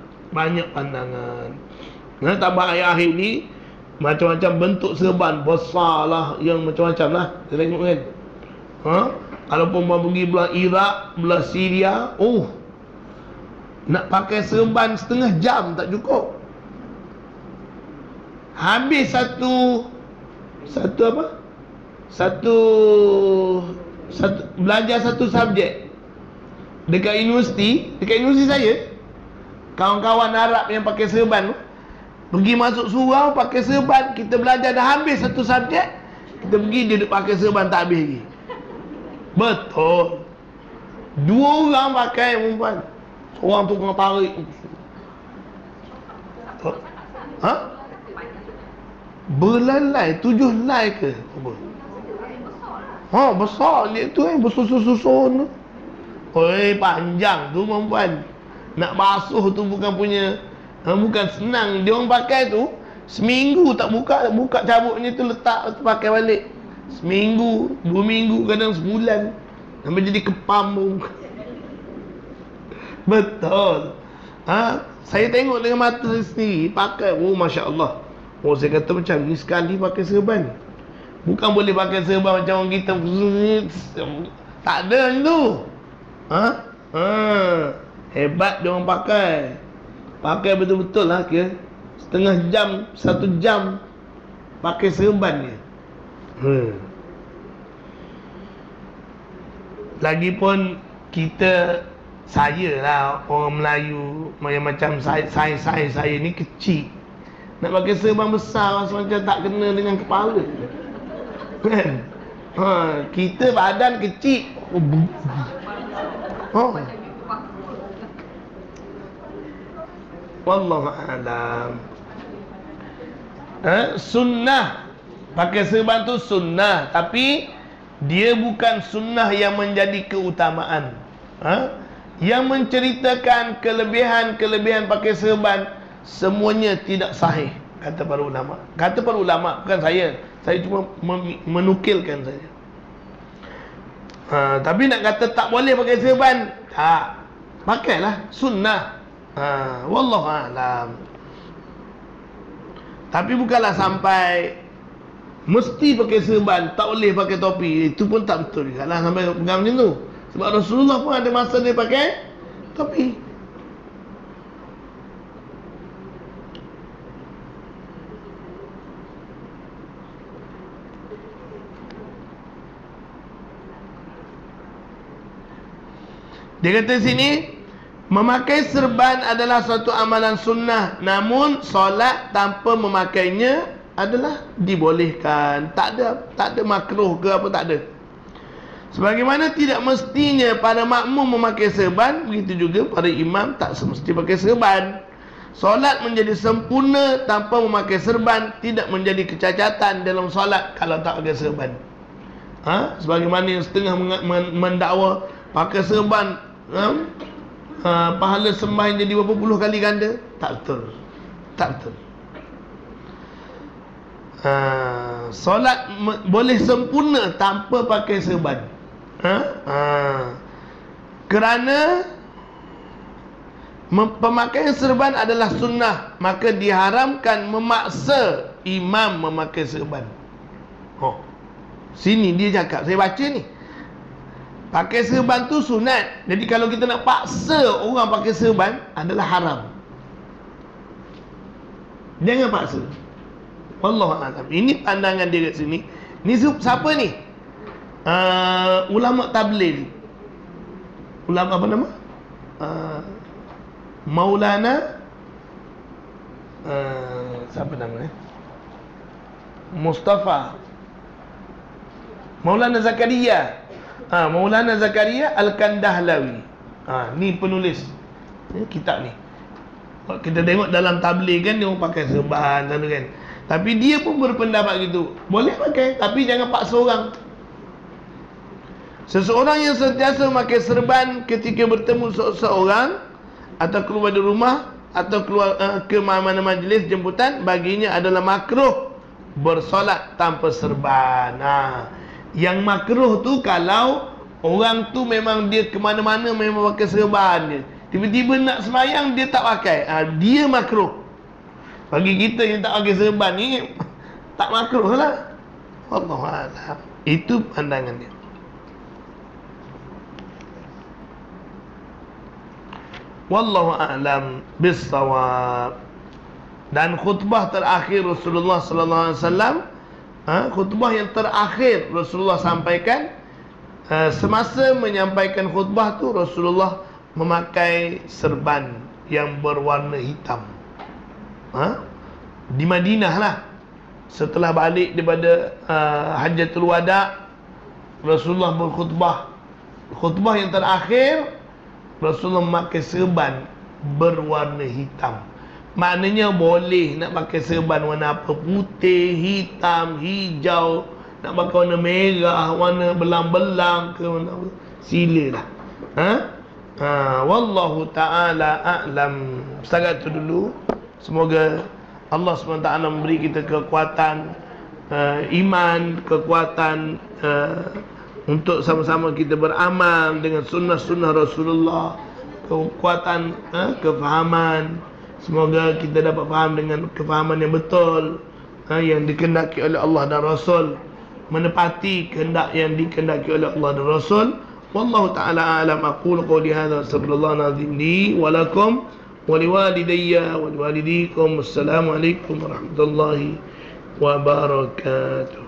pandangan. Tambah ayat akhir ni, macam-macam bentuk serban besar lah, yang macam-macam lah. Kita tengok kan. Kalau perempuan pergi belah Iraq, belah Syria, nak pakai serban setengah jam tak cukup. Habis satu belajar satu subjek dekat universiti saya, kawan-kawan Arab yang pakai serban tu pergi masuk surau pakai serban. Kita belajar dah habis satu subjek, kita pergi dia duduk pakai serban tak habis lagi. Betul. 2 orang pakai perempuan, seorang tu kena tarik. Berlalai 7 helai ke apa? Besar dia tu, bersusun-susun tu. Panjang tu perempuan. Nak basuh tu bukan senang. Dia orang pakai tu seminggu tak buka cabutnya tu, letak pakai balik. Seminggu, 2 minggu, kadang sebulan, sampai jadi kepam pun. Betul. Saya tengok dengan mata saya sendiri pakai. Masya Allah. Saya kata macam ni sekali pakai serban. Bukan boleh pakai serban macam orang kita. Tak ada macam tu. Hebat dia orang pakai. Pakai betul-betul lah kira. Setengah jam, 1 jam pakai serban dia. Lagipun saya lah orang Melayu yang macam saya ni kecil, nak pakai serban besar rasa macam tak kena dengan kepala kan. Kita badan kecil. Wallahu a'lam. Sunnah pakai serban tu sunnah, tapi dia bukan sunnah yang menjadi keutamaan. Yang menceritakan kelebihan pakai serban, semuanya tidak sahih, kata para ulama. Kata para ulama, bukan saya. Saya cuma menukilkan saja. Tapi nak kata tak boleh pakai serban, tak. Pakailah, sunnah. Wallahu a'lam. Tapi bukanlah sampai mesti pakai serban, tak boleh pakai topi. Itu pun tak betul juga lah sampai pegang macam tu. Sebab Rasulullah pun ada masa dia pakai topi. Dia kata sini, memakai serban adalah suatu amalan sunnah, namun solat tanpa memakainya adalah dibolehkan. Tak ada makruh ke apa, tak ada. Sebagaimana tidak mestinya para makmum memakai serban, begitu juga para imam tak semesti pakai serban. Solat menjadi sempurna tanpa memakai serban, tidak menjadi kecacatan dalam solat kalau tak pakai serban. Sebagaimana yang setengah mendakwa pakai serban, pahala sembahyang jadi berapa puluh kali ganda. Tak betul. Tak betul. solat boleh sempurna tanpa pakai serban. Kerana pemakaian serban adalah sunnah, maka diharamkan memaksa imam memakai serban. Sini dia cakap, saya baca ni, pakai serban tu sunat. Jadi kalau kita nak paksa orang pakai serban adalah haram. Jangan paksa. Wallahu a'lam. Ini pandangan dia kat sini. Ni siapa ni? Ulama tabligh. Ulama apa nama? Maulana siapa nama ni? Mustafa Maulana Zakaria. Maulana Zakaria Al-Kandahlawi. Ni penulis kitab ni. Kita tengok dalam tabligh kan dia orang pakai serban kan. Tapi dia pun berpendapat gitu. Boleh pakai, tapi jangan paksa orang. Seseorang yang sentiasa memakai serban ketika bertemu seseorang atau keluar dari rumah atau keluar ke mana majlis jemputan, baginya adalah makruh bersolat tanpa serban. Yang makruh tu kalau orang tu memang dia ke mana-mana memang pakai serban dia. Tiba-tiba nak sembahyang dia tak pakai. Dia makruh. Bagi kita yang tak pakai serban ni tak makruh lah. Wallahu a'lam. Itu pandangan dia. Wallahu a'lam bis-shawab. Dan khutbah terakhir Rasulullah sallallahu alaihi wasallam, khutbah yang terakhir Rasulullah sampaikan, semasa menyampaikan khutbah tu Rasulullah memakai serban yang berwarna hitam. Di Madinah lah. Setelah balik daripada Hajjatul Wada, Rasulullah berkhutbah. Khutbah yang terakhir Rasulullah memakai serban berwarna hitam. Maknanya boleh nak pakai serban warna apa, putih, hitam, hijau, nak pakai warna merah, warna belang-belang ke warna apa, silalah. Wallahu ta'ala a'lam. Setakat tu dulu. Semoga Allah SWT memberi kita kekuatan iman, kekuatan untuk sama-sama kita beramal dengan sunnah-sunnah Rasulullah, kekuatan kefahaman. Semoga kita dapat faham dengan kefahaman yang betul, yang dikehendaki oleh Allah dan Rasul, menepati kehendak yang dikehendaki oleh Allah dan Rasul. Wallahu ta'ala a'lam. Aqulu qawli hadha, astaghfirullah azim li wa lakum wa liwalidayya wa liwalidikum. Assalamualaikum warahmatullahi wabarakatuh.